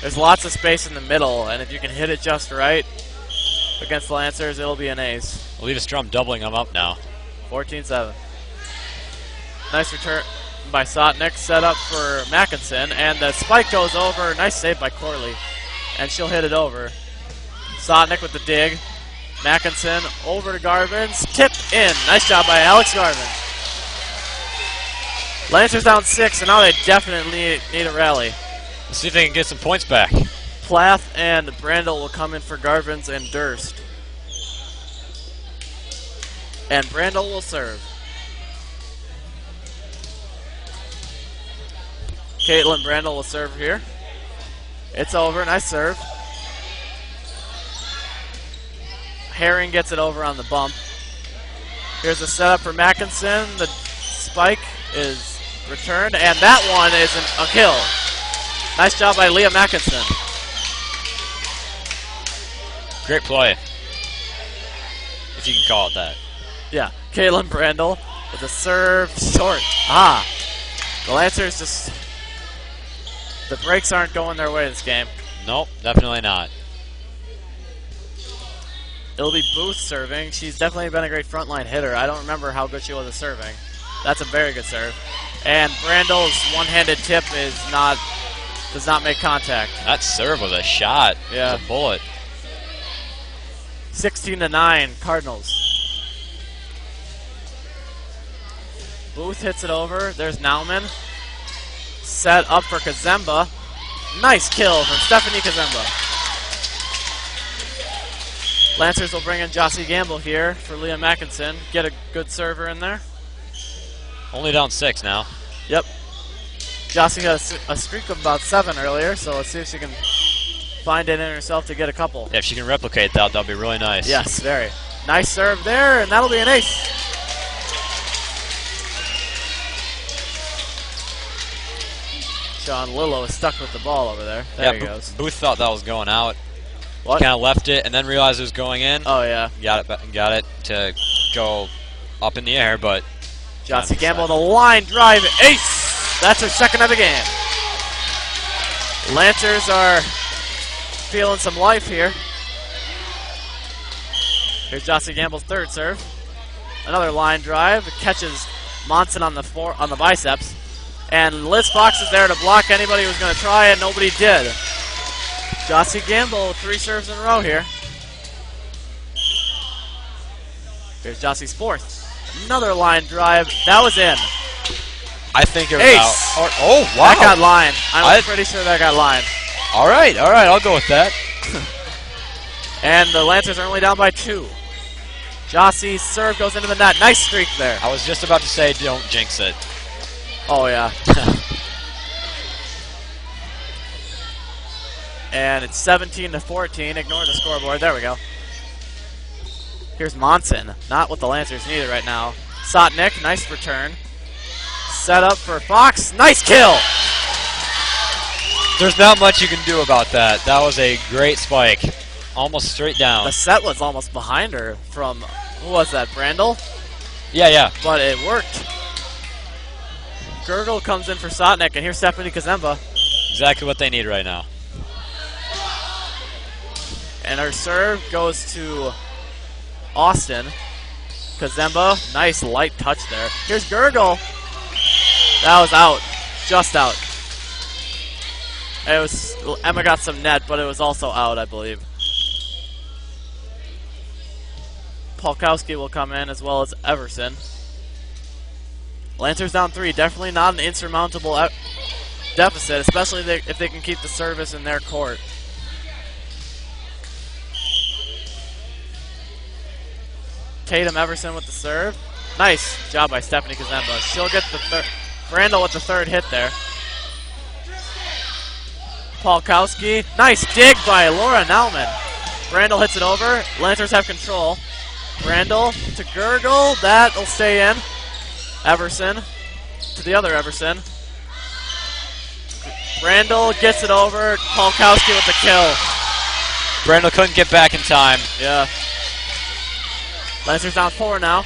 there's lots of space in the middle, and if you can hit it just right against the Lancers, it'll be an ace. Eleva-Strum doubling them up now. 14-7. Nice return by Sotnick, set up for Mackinson, and the spike goes over. Nice save by Corley, and she'll hit it over. Sotnick with the dig. Mackinson over to Garvins, tip in. Nice job by Alex Garvin. Lancers down 6, and now they definitely need a rally. Let's see if they can get some points back. Plath and Brandel will come in for Garvins and Durst. And Brandel will serve. Caitlin Brandel will serve here. It's over. Nice serve. Herring gets it over on the bump. Here's a setup for Mackinson. The spike is returned, and that one is a kill. Nice job by Leah Mackinson. Great play, if you can call it that. Yeah, Caitlin Brandel with a serve short. The Lancers just, the breaks aren't going their way this game. Nope, definitely not. It'll be Booth serving. She's definitely been a great frontline hitter. I don't remember how good she was at serving. That's a very good serve. And Brandel's one-handed tip does not make contact. That serve was a shot. Yeah. It was a bullet. 16-9, Cardinals. Booth hits it over. There's Nauman. Set up for Kazemba. Nice kill from Stephanie Kazemba. Lancers will bring in Jossie Gamble here for Leah Mackinson. Get a good server in there. Only down 6 now. Yep. Jossie got a streak of about 7 earlier, so let's see if she can find it in herself to get a couple. Yeah, if she can replicate that, that'll be really nice. Yes, very. Nice serve there, and that'll be an ace. Sean Lillo is stuck with the ball over there. There he goes. Booth thought that was going out. What? Kind of left it and then realized it was going in. Oh, yeah. Got it to go up in the air, but Jossie Gamble, the line drive, ace! That's her second of the game. Lancers are feeling some life here. Here's Jossie Gamble's third serve. Another line drive. It catches Monson on the biceps. And Liz Fox is there to block anybody who's going to try, and nobody did. Jossie Gamble, 3 serves in a row here. Here's Jossie's fourth. Another line drive. That was in. I think it was ace. out. Oh, wow. That got line. I'm pretty sure that got line. All right, I'll go with that. And the Lancers are only down by 2. Jossie's serve goes into the net. Nice streak there. I was just about to say, don't jinx it. Oh, yeah. And it's 17-14. Ignore the scoreboard. There we go. Here's Monson. Not what the Lancers need right now. Sotnick, nice return. Set up for Fox. Nice kill! There's not much you can do about that. That was a great spike. Almost straight down. The set was almost behind her from, who was that, Brandel? Yeah. But it worked. Gurgle comes in for Sotnick, and here's Stephanie Kazemba. Exactly what they need right now. And her serve goes to Austin. Kazemba, nice light touch there. Here's Gurgle. That was out. Just out. It was, Emma got some net, but it was also out, I believe. Polkowski will come in as well as Everson. Lancers down 3. Definitely not an insurmountable deficit, especially if they can keep the service in their court. Tatum Everson with the serve. Nice job by Stephanie Kazemba. She'll get the third. Brandel with the third hit there. Polkowski. Nice dig by Laura Nauman. Brandel hits it over. Lancers have control. Brandel to Gurgle. That'll stay in. Everson to the other Everson. Brandel gets it over. Polkowski with the kill. Brandel couldn't get back in time. Yeah. Lancers down 4 now.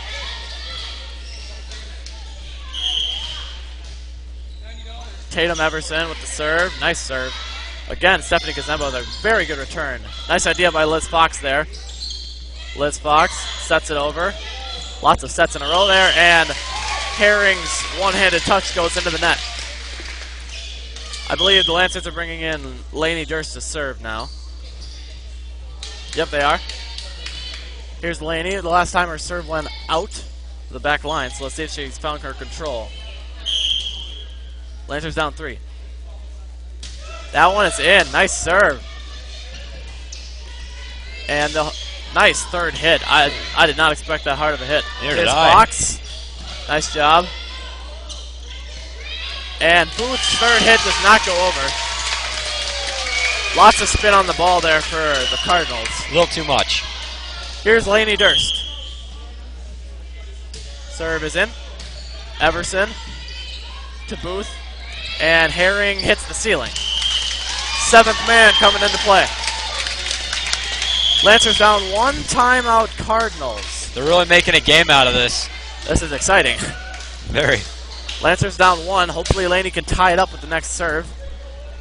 Tatum Everson with the serve. Nice serve. Again, Stephanie Kazemba with a very good return. Nice idea by Liz Fox there. Liz Fox sets it over. Lots of sets in a row there, and Herring's one-handed touch goes into the net. I believe the Lancers are bringing in Lainey Durst to serve now. Yep, they are. Here's Lainey. The last time her serve went out the back line, so let's see if she's found her control. Lancers down 3. That one is in. Nice serve. And the nice third hit. I did not expect that hard of a hit. Neither did I. Fox. Nice job. And Booth's third hit does not go over. Lots of spin on the ball there for the Cardinals. A little too much. Here's Lainey Durst. Serve is in. Everson to Booth. And Herring hits the ceiling. 7th man coming into play. Lancers down 1, timeout Cardinals. They're really making a game out of this. This is exciting. Very. Lancers down 1. Hopefully Lainey can tie it up with the next serve.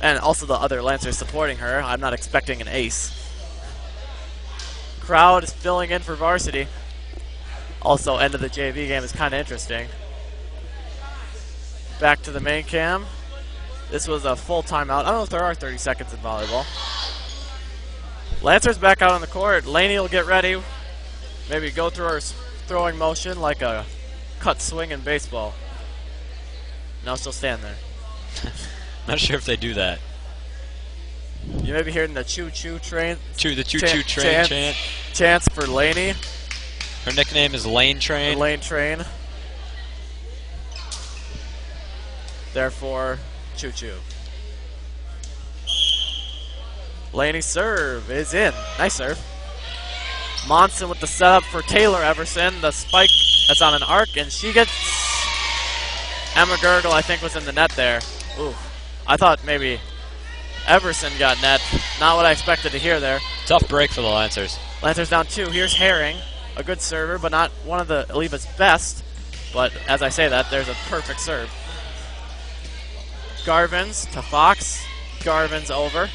And also the other Lancers supporting her. I'm not expecting an ace. Crowd is filling in for varsity. Also, end of the JV game is kind of interesting. Back to the main cam. This was a full timeout. I don't know if there are 30 seconds in volleyball. Lancers back out on the court. Lainey will get ready. Maybe go through her throwing motion like a cut swing in baseball. No, she'll stand there. Not sure if they do that. You may be hearing the choo-choo train. The choo-choo train chant. Chants for Lainey. Her nickname is Lane Train. The Lane Train. Therefore, choo-choo. Lainey's serve is in. Nice serve. Monson with the setup for Taylor Everson. The spike that's on an arc, and she gets... Emma Gergel, I think, was in the net there. Ooh. I thought maybe Everson got net. Not what I expected to hear there. Tough break for the Lancers. Lancers down 2. Here's Herring. A good server, but not one of the Eleva's best. But as I say that, there's a perfect serve. Garvins to Fox. Garvins over.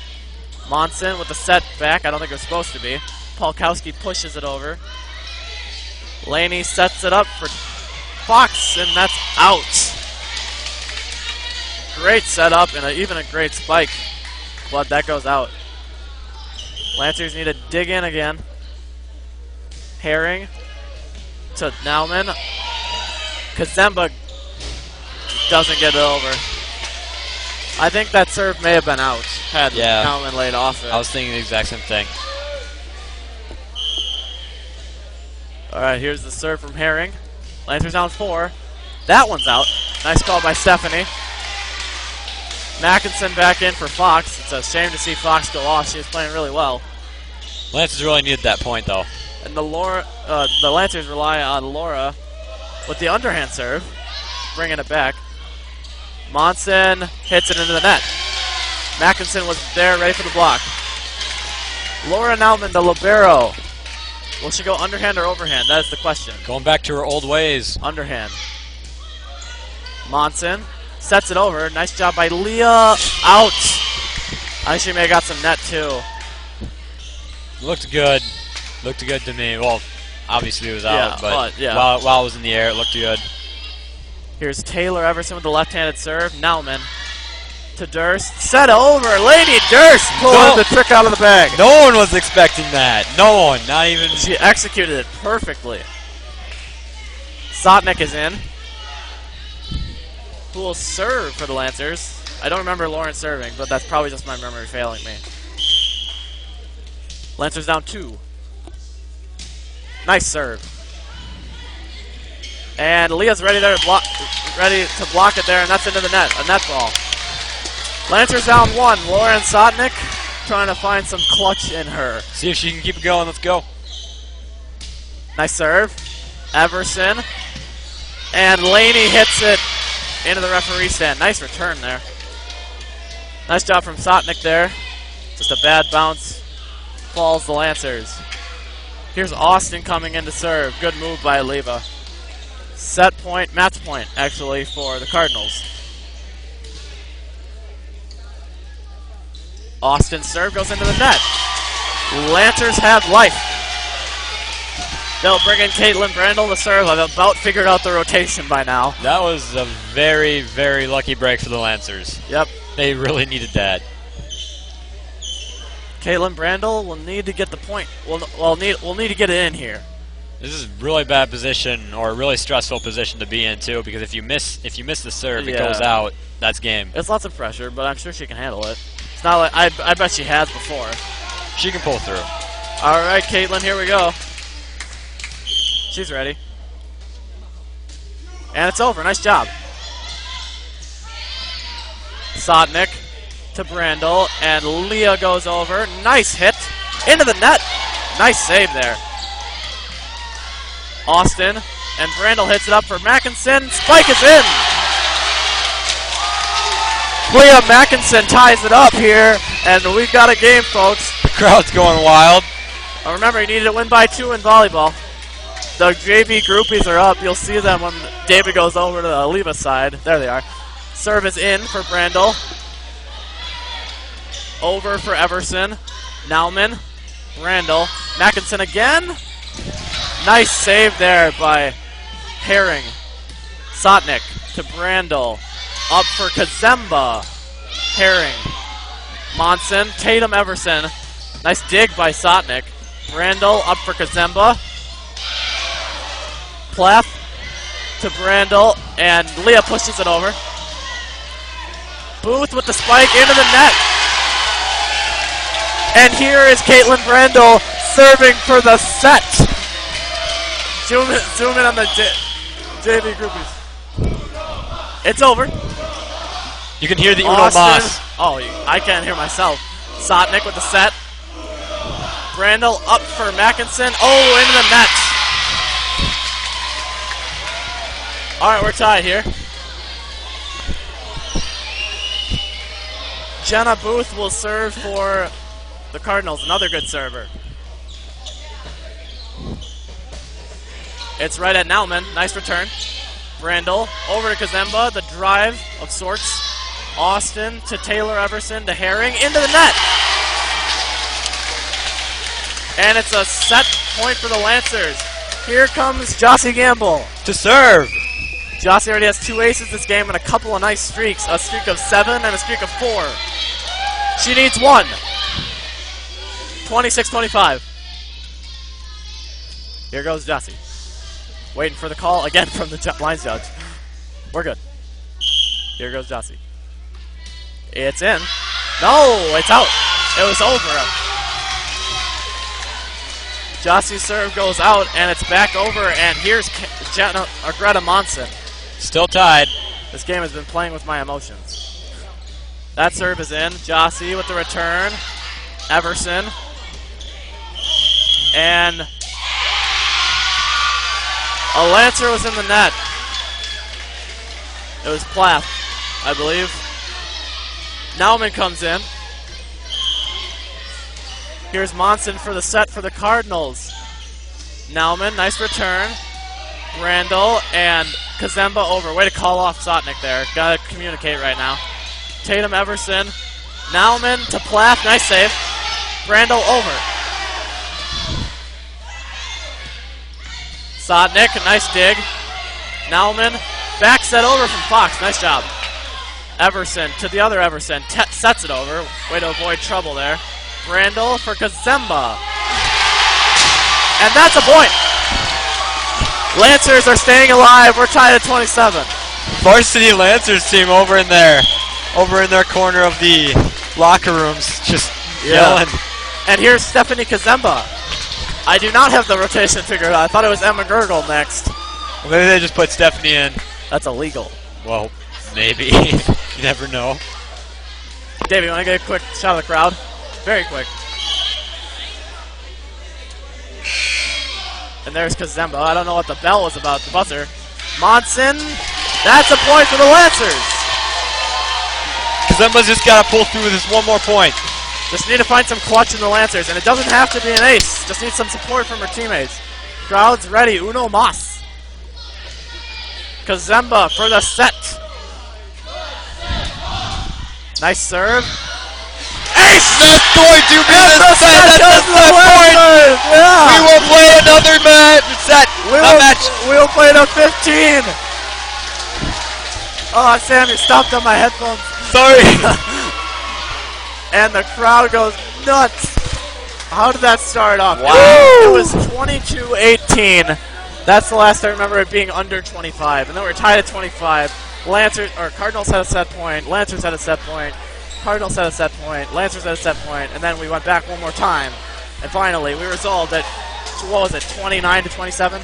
Monson with the set back. I don't think it was supposed to be. Polkowski pushes it over. Lainey sets it up for Fox, and that's out. Great setup and even a great spike, but that goes out. Lancers need to dig in again. Herring to Nauman. Kazemba doesn't get it over. I think that serve may have been out had Nauman laid off it. I was thinking the exact same thing. All right, here's the serve from Herring. Lancers down 4. That one's out. Nice call by Stephanie. Mackinson back in for Fox. It's a shame to see Fox go off. She was playing really well. Lancers really needed that point, though. And the Lancers rely on Laura with the underhand serve, bringing it back. Monson hits it into the net. Mackinson was there, ready for the block. Laura Nauman, the libero. Will she go underhand or overhand? That is the question. Going back to her old ways. Underhand. Monson sets it over. Nice job by Leah. Out. I think she may have got some net, too. Looked good. Looked good to me. Well, obviously it was out, but while it was in the air, it looked good. Here's Taylor Everson with the left-handed serve. Nauman to Durst. Set over. Lady Durst pulling the trick out of the bag. No one was expecting that. No one. Not even. She executed it perfectly. Sotnick is in. Who will serve for the Lancers? I don't remember Lauren serving, but that's probably just my memory failing me. Lancers down 2. Nice serve. And Leah's ready to block it there, and that's into the net. A net ball. Lancers down 1. Lauren Sotnick trying to find some clutch in her. See if she can keep it going. Let's go. Nice serve. Everson. And Lainey hits it into the referee stand. Nice return there. Nice job from Sotnick there. Just a bad bounce. Falls the Lancers. Here's Austin coming in to serve. Good move by Eleva. Set point, match point, actually, for the Cardinals. Austin's serve goes into the net. Lancers have life. They'll bring in Caitlin Brandel to serve. I've about figured out the rotation by now. That was a very, very lucky break for the Lancers. Yep. They really needed that. Caitlin Brandel will need to get the point. We'll need to get it in here. This is a really bad position, or a really stressful position to be in too, because if you miss the serve, it goes out. That's game. It's lots of pressure, but I'm sure she can handle it. It's not like I bet she has before. She can pull through. All right, Caitlin, here we go. She's ready. And it's over. Nice job. Sotnik to Brandel, and Leah goes over. Nice hit. Into the net. Nice save there. Austin, and Brandel hits it up for Mackinson. Spike is in. Leah Mackinson ties it up here, and we've got a game, folks. The crowd's going wild. Remember, you needed to win by 2 in volleyball. The JV groupies are up. You'll see them when David goes over to the Eleva side. There they are. Serve is in for Brandel. Over for Everson. Nauman. Brandel. Mackinson again. Nice save there by Herring. Sotnik to Brandel. Up for Kazemba. Herring. Monson. Tatum Everson. Nice dig by Sotnik. Brandel up for Kazemba. Plath to Brandel, and Leah pushes it over. Booth with the spike into the net. And here is Caitlin Brandel serving for the set. Zoom in on the JV groupies. It's over. You can hear the Uno Austin. Mas. Oh, I can't hear myself. Sotnik with the set. Brandel up for Mackinson. Oh, into the net. All right, we're tied here. Jenna Booth will serve for the Cardinals, another good server. It's right at Nauman. Nice return. Brandel over to Kazemba, the drive of sorts. Austin to Taylor Everson to Herring, into the net. And it's a set point for the Lancers. Here comes Jossie Gamble to serve. Jossie already has 2 aces this game and a couple of nice streaks. A streak of 7 and a streak of 4. She needs 1. 26-25. Here goes Jossie. Waiting for the call again from the lines judge. We're good. Here goes Jossie. It's in. No, it's out. It was over. Jossie's serve goes out, and it's back over, and here's Greta Monson. Still tied. This game has been playing with my emotions. That serve is in. Jossie with the return. Everson. And a Lancer was in the net. It was Plath, I believe. Nauman comes in. Here's Monson for the set for the Cardinals. Nauman, nice return. Brandel and Kazemba over. Way to call off Sotnik there. Gotta communicate right now. Tatum Everson. Nauman to Plath. Nice save. Brandel over. Sotnik, nice dig. Nauman, back set over from Fox. Nice job. Everson to the other Everson. Sets it over. Way to avoid trouble there. Brandel for Kazemba. And that's a point. Lancers are staying alive. We're tied at 27. Varsity Lancers team over in their corner of the locker rooms, just yelling. And here's Stephanie Kazemba. I do not have the rotation figured out. I thought it was Emma Gergel next. Well, maybe they just put Stephanie in. That's illegal. Well, maybe. You never know. Dave, you want to get a quick shot of the crowd? Very quick. And there's Kazemba. I don't know what the bell was about, the buzzer. Monson, that's a point for the Lancers. Kazemba's just got to pull through with this one more point. Just need to find some clutch in the Lancers, and it doesn't have to be an ace. Just need some support from her teammates. Crowd's ready. Uno Mas. Kazemba for the set. Nice serve. Nice! That's going to be the set. That's the set point. Yeah. We will play another match. Set. We will play the 15. Oh, Sam, you stopped on my headphones. Sorry. And the crowd goes nuts. How did that start off? Wow. It was 22-18. That's the last I remember it being under 25. And then we're tied at 25. Cardinals had a set point. Lancers had a set point. Cardinals had a set point. Lancers had a set point. And then we went back one more time. And finally, we resolved at, what was it, 29-27?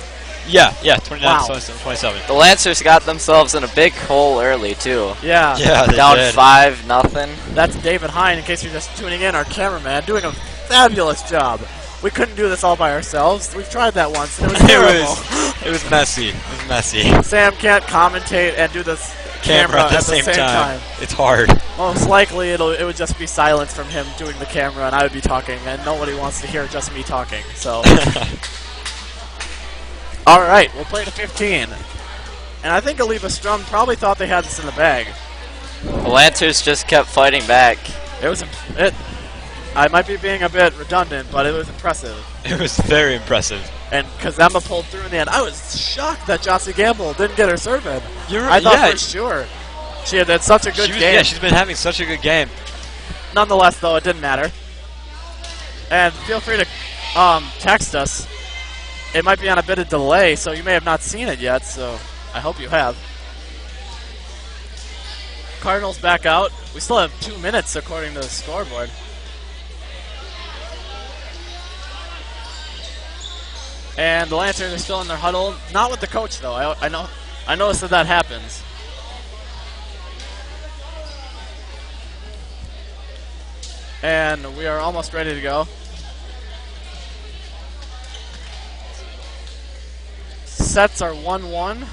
Yeah, 29, wow. 27. The Lancers got themselves in a big hole early, too. Yeah. Yeah, they Down did. 5-0. That's David Hine, in case you're just tuning in, our cameraman, doing a fabulous job. We couldn't do this all by ourselves. We've tried that once, and it was terrible. It was messy. It was messy. Sam can't commentate and do this camera at the same time. It's hard. Most likely it would just be silence from him doing the camera, and I would be talking, and nobody wants to hear just me talking. So, all right, we'll play to 15. And I think Eleva-Strum probably thought they had this in the bag. The Lancers just kept fighting back. I might be being a bit redundant, but it was impressive. It was very impressive. And Kazema pulled through in the end. I was shocked that Jossie Gamble didn't get her serve in. You're I right. thought for sure she had such a good game. Yeah, she's been having such a good game. Nonetheless, though, it didn't matter. And feel free to text us. It might be on a bit of delay, so you may have not seen it yet, so I hope you have. Cardinals back out. We still have 2 minutes according to the scoreboard. And the Lancers are still in their huddle. Not with the coach, though. I noticed that happens. And we are almost ready to go. Sets are 1-1.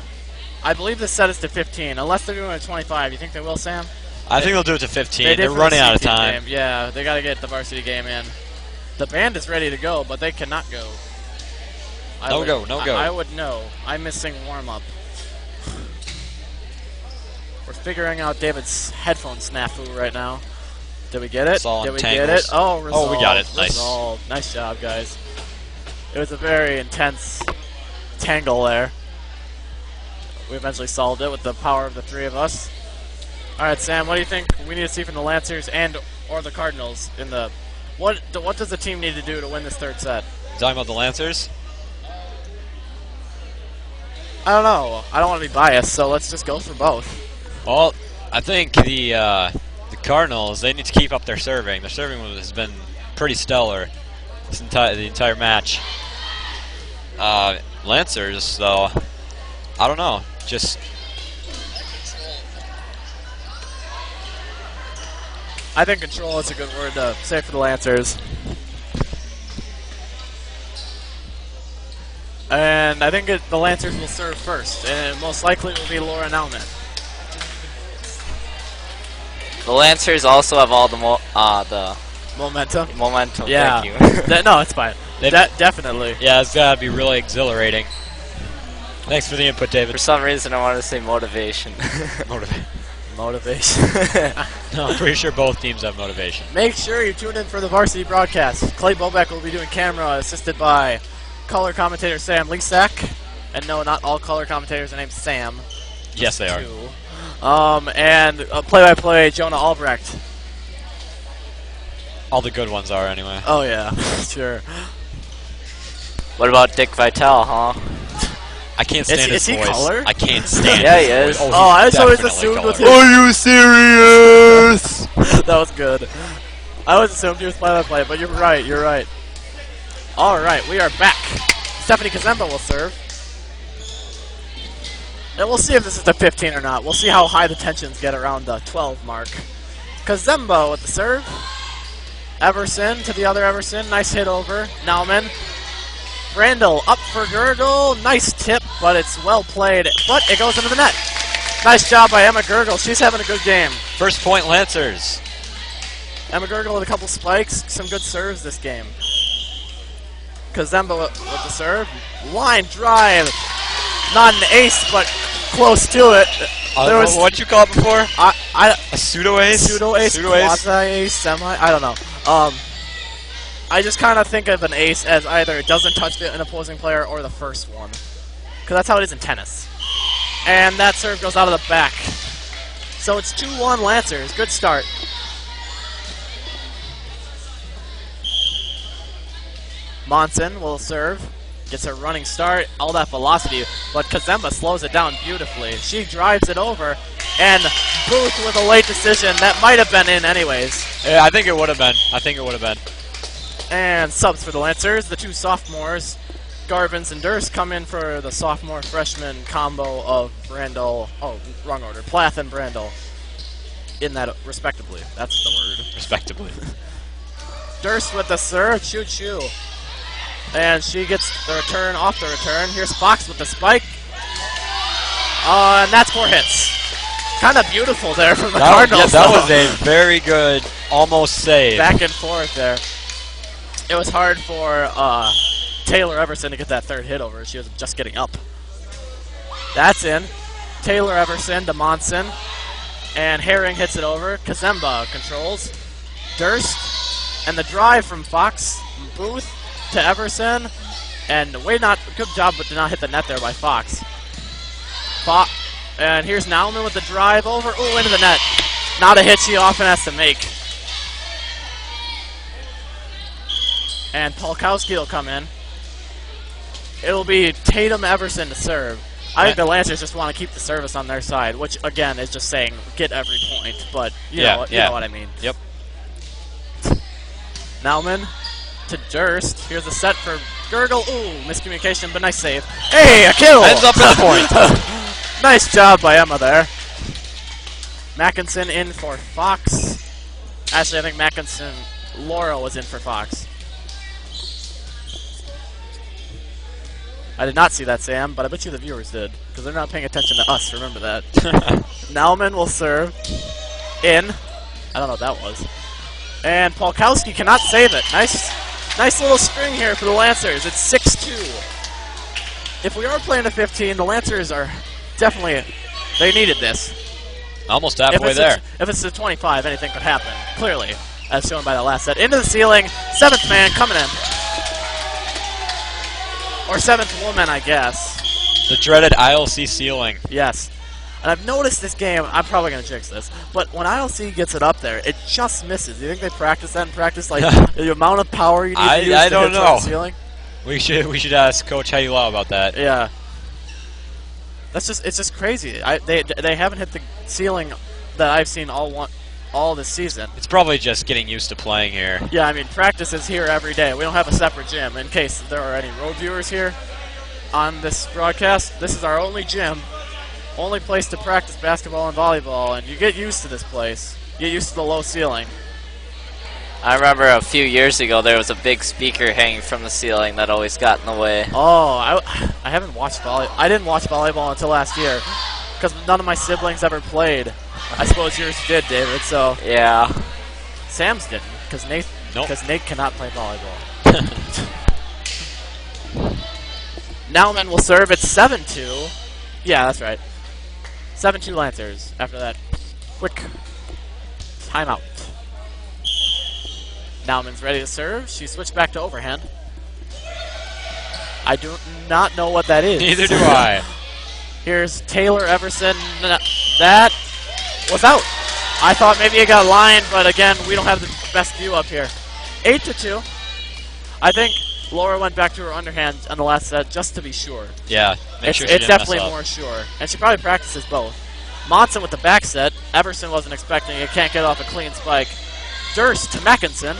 I believe this set is to 15, unless they're doing it to 25. You think they will, Sam? I think they'll do it to 15. They're running out of time. Game. Yeah, they got to get the varsity game in. The band is ready to go, but they cannot go. No go. I would know. I'm missing warm-up. We're figuring out David's headphone snafu right now. Did we get it? Did we get it? Oh, resolved. Oh, we got it. Nice. Resolved. Nice job, guys. It was a very intense tangle there. We eventually solved it with the power of the three of us. All right, Sam, what do you think we need to see from the Lancers and or the Cardinals in the what does the team need to do to win this third set? Talking about the Lancers? I don't know. I don't want to be biased, so let's just go for both. Well, I think the Cardinals, they need to keep up their serving. Their serving has been pretty stellar the entire match. Lancers, though, I don't know. Just I think control is a good word to say for the Lancers. And I think the Lancers will serve first, and most likely it will be Laura Nauman. The Lancers also have all the Momentum. momentum. Yeah. Thank you. No, it's fine. Definitely. yeah, it's gotta be really exhilarating. Thanks for the input, David. For some reason, I wanted to say motivation. Motivation. No, I'm pretty sure both teams have motivation. Make sure you tune in for the varsity broadcast. Clay Bobeck will be doing camera, assisted by color commentator Sam Lisak. And no, not all color commentators are named Sam. Yes, they are. Two. And play-by-play Jonah Albrecht. All the good ones are, anyway. Oh yeah, sure. What about Dick Vitale, huh? I can't stand his is he voice. color? I can't stand Yeah, his he voice. is. Oh, I he's just always definitely assumed color. with him. Are you serious? That was good. I always assumed he was play-by-play, but you're right, you're right. All right, we are back. Stephanie Kazemba will serve. And we'll see if this is the 15 or not. We'll see how high the tensions get around the 12 mark. Kazemba with the serve. Everson to the other Everson. Nice hit over. Nauman. Randall up for Gurgle. Nice tip, but it's well played. But it goes into the net. Nice job by Emma Gurgle. She's having a good game. First point, Lancers. Emma Gurgle with a couple spikes. Some good serves this game. Kazemba with the serve. Line drive. Not an ace, but close to it. What'd you call it before? A pseudo-ace? Pseudo-ace, Pseudo-ace? quasi-ace, semi, I don't know. I just kind of think of an ace as either it doesn't touch an opposing player or the first one. Because that's how it is in tennis. And that serve goes out of the back. So it's 2-1 Lancers. Good start. Monson will serve. Gets a running start, all that velocity, but Kazemba slows it down beautifully. She drives it over, and Booth with a late decision. That might have been in anyways. Yeah, I think it would have been. And subs for the Lancers, the two sophomores, Garvins and Durst, come in for the sophomore-freshman combo of Brandel, oh, wrong order, Plath and Brandel, in that respectively. That's the word. Respectively. Durst with the serve, choo-choo. And she gets the return off the return. Here's Fox with the spike. And that's 4 hits. Kind of beautiful there from the Cardinals. Yeah, that was a very good almost save. Back and forth there. It was hard for Taylor Everson to get that third hit over. She was just getting up. That's in. Taylor Everson to Monson. And Herring hits it over. Kazemba controls. Durst. And the drive from Fox. Booth to Everson, and good job, but did not hit the net there by Fox. And here's Nauman with the drive over, ooh, into the net. Not a hit she often has to make. And Polkowski will come in. It'll be Tatum Everson to serve. I think the Lancers just want to keep the service on their side, which again is just saying get every point, but you know what I mean. Yep. Nauman to Durst. Here's a set for Gurgle. Ooh, miscommunication, but nice save. Hey, a kill! Ends up in the point. Nice job by Emma there. Mackinson in for Fox. Actually, I think Laura was in for Fox. I did not see that, Sam, but I bet you the viewers did, because they're not paying attention to us, remember that. Nauman will serve. In. I don't know what that was. And Polkowski cannot save it. Nice little string here for the Lancers. It's 6-2. If we are playing to 15, the Lancers are definitely, they needed this. Almost halfway there. If it's to 25, anything could happen, clearly, as shown by the last set. Into the ceiling, 7th man coming in. Or 7th woman, I guess. The dreaded ILC ceiling. Yes. And I've noticed this game, I'm probably going to jinx this, but when ILC gets it up there, it just misses. Do you think they practice that in practice? Like, the amount of power you need to use to hit toward the ceiling? We should ask Coach Hayula about that. Yeah. It's just crazy. They haven't hit the ceiling that I've seen all this season. It's probably just getting used to playing here. Yeah, I mean, practice is here every day. We don't have a separate gym. In case there are any road viewers here on this broadcast, this is our only gym. Only place to practice basketball and volleyball, and you get used to this place. You get used to the low ceiling. I remember a few years ago there was a big speaker hanging from the ceiling that always got in the way. Oh, I haven't watched volleyball. I didn't watch volleyball until last year because none of my siblings ever played. I suppose yours did, David. So yeah, Sam's didn't because Nate cannot play volleyball. Nauman will serve. It's 7-2. Yeah, that's right. 7-2 Lancers after that quick timeout. Nauman's ready to serve. She switched back to overhand. I do not know what that is. Neither do I. Here's Taylor Everson. That was out. I thought maybe it got lined, but again, we don't have the best view up here. 8-2. I think Laura went back to her underhand on the last set just to be sure. Yeah, it's definitely more sure. And she probably practices both. Monson with the back set. Everson wasn't expecting it. Can't get off a clean spike. Durst to Mackinson.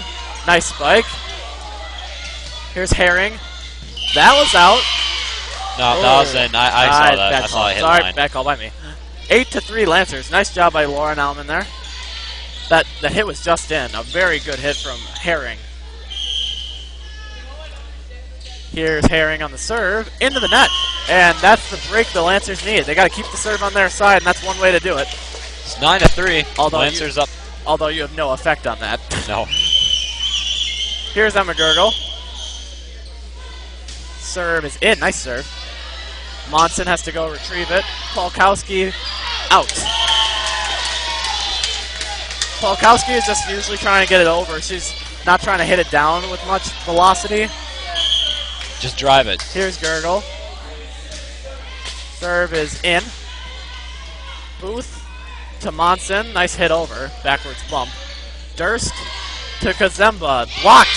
Nice spike. Here's Herring. That was out. No, that was in. I saw that. I saw it hit the line. Back call by me. 8-3 Lancers. Nice job by Laura Nauman there. That hit was just in. A very good hit from Herring. Here's Herring on the serve. Into the net. And that's the break the Lancers need. They got to keep the serve on their side, and that's one way to do it. It's 9-3. Lancers up. Although you have no effect on that. No. Here's Emma Gurgle. Serve is in. Nice serve. Monson has to go retrieve it. Polkowski out. Polkowski is just usually trying to get it over. She's not trying to hit it down with much velocity. Just drive it. Here's Gurgle. Serve is in. Booth to Monson. Nice hit over. Backwards bump. Durst to Kazemba. Blocked,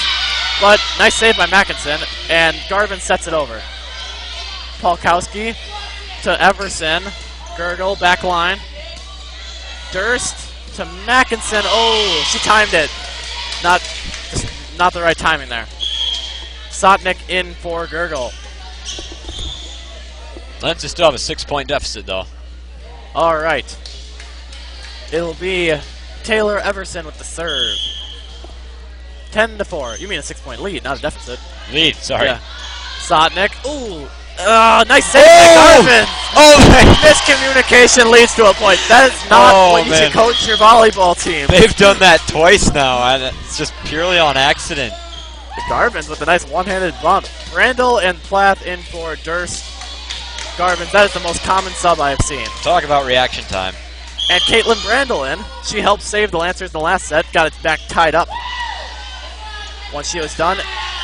but nice save by Mackinson. And Garvin sets it over. Polkowski to Everson. Gurgle, back line. Durst to Mackinson. Oh, she timed it. Not the right timing there. Sotnick in for Gurgle. Lancers still have a 6-point deficit, though. All right. It'll be Taylor Everson with the serve. 10-4. You mean a 6-point lead, not a deficit. Lead, sorry. Yeah. Sotnick. Ooh. Nice save by Garvin. Oh, man. Miscommunication leads to a point. That is not what you should coach your volleyball team. They've done that twice now, and it's just purely on accident. Garvin's with a nice one-handed bump. Randall and Plath in for Durst. Garvin's, that is the most common sub I have seen. Talk about reaction time. And Caitlin Brandel in. She helped save the Lancers in the last set. Got it back tied up. Once she was done,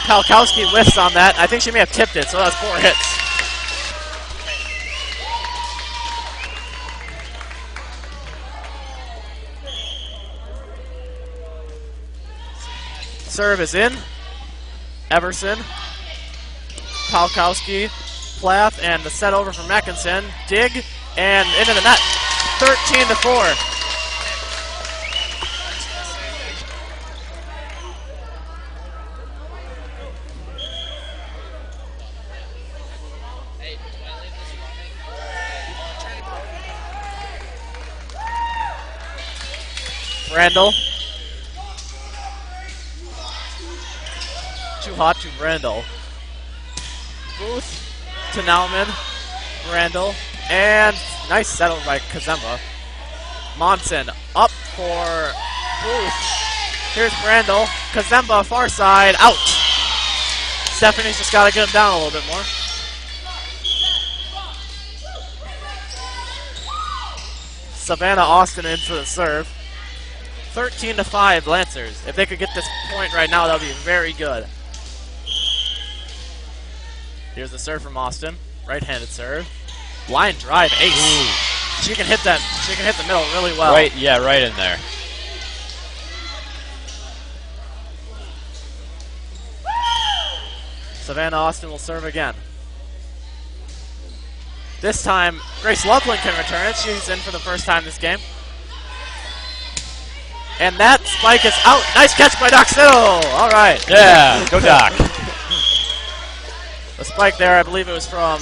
Palkowski whiffs on that. I think she may have tipped it, so that was 4 hits. Serve is in. Everson, Palkowski, Plath, and the set over from Mackinson. Dig, and into the net. 13-4. Randall. Too hot to Randall. Booth to Nauman. Randall. And nice settle by Kazemba. Monson up for Booth. Here's Randall. Kazemba far side. Out. Stephanie's just got to get him down a little bit more. Savannah Austin in for the serve. 13-5 Lancers. If they could get this point right now, that would be very good. Here's the serve from Austin. Right-handed serve. Line drive, ace. Ooh. She can hit that. She can hit the middle really well. Right, yeah, right in there. Savannah Austin will serve again. This time, Grace Loveland can return it. She's in for the first time this game. And that spike is out. Nice catch by Doc Siddle. All right. Yeah, go Doc. The spike there, I believe it was from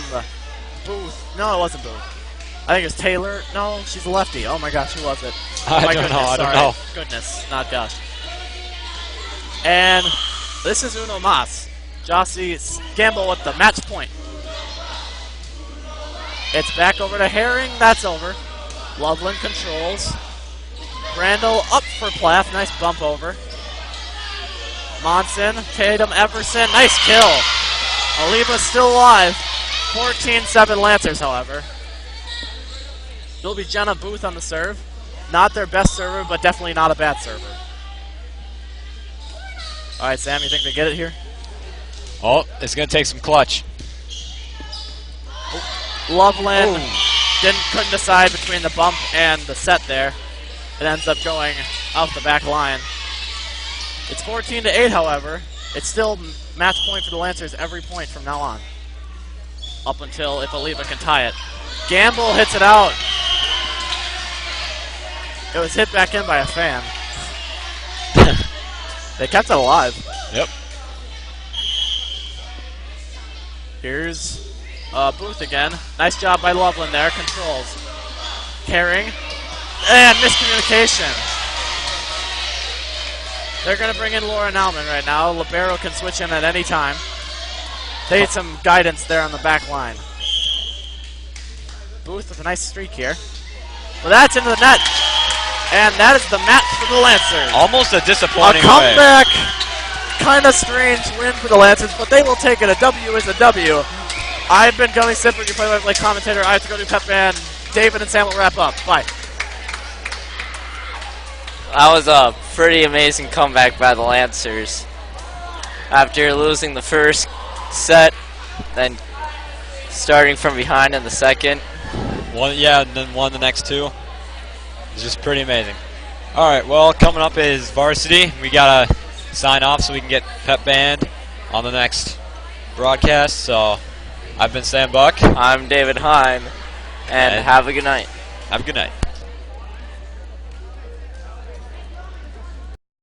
Booth. No, it wasn't Booth. I think it was Taylor. No, she's a lefty. Oh my gosh, who was it? I My don't goodness, know, I don't sorry. know. Goodness, not gosh. And this is Uno Mas. Jossie Gamble with the match point. It's back over to Herring. That's over. Loveland controls. Randall up for Plath. Nice bump over. Monson, Tatum, Everson. Nice kill. Oliva's still alive. 14-7 Lancers, however. It'll be Jenna Booth on the serve. Not their best server, but definitely not a bad server. All right, Sam, you think they get it here? Oh, it's going to take some clutch. Loveland couldn't decide between the bump and the set there. It ends up going off the back line. It's 14-8, however. It's still match point for the Lancers every point from now on. Up until if Oliva can tie it. Gamble hits it out. It was hit back in by a fan. They kept it alive. Yep. Here's Booth again. Nice job by Loveland there. Controls. Herring. And miscommunication. They're going to bring in Laura Nauman right now. Libero can switch in at any time. They need some guidance there on the back line. Booth with a nice streak here. But that's into the net. And that is the match for the Lancers. Almost a disappointing A comeback. Kind of strange win for the Lancers, but they will take it. A W is a W. I've been Gummy Sipper, your play-by-play commentator. I have to go do pep band. David and Sam will wrap up. Bye. That was a pretty amazing comeback by the Lancers. After losing the first set, then starting from behind in the second. And then won the next two. It's just pretty amazing. All right, well, coming up is varsity. We got to sign off so we can get pep band on the next broadcast. So I've been Sam Buck. I'm David Hine, and have a good night. Have a good night.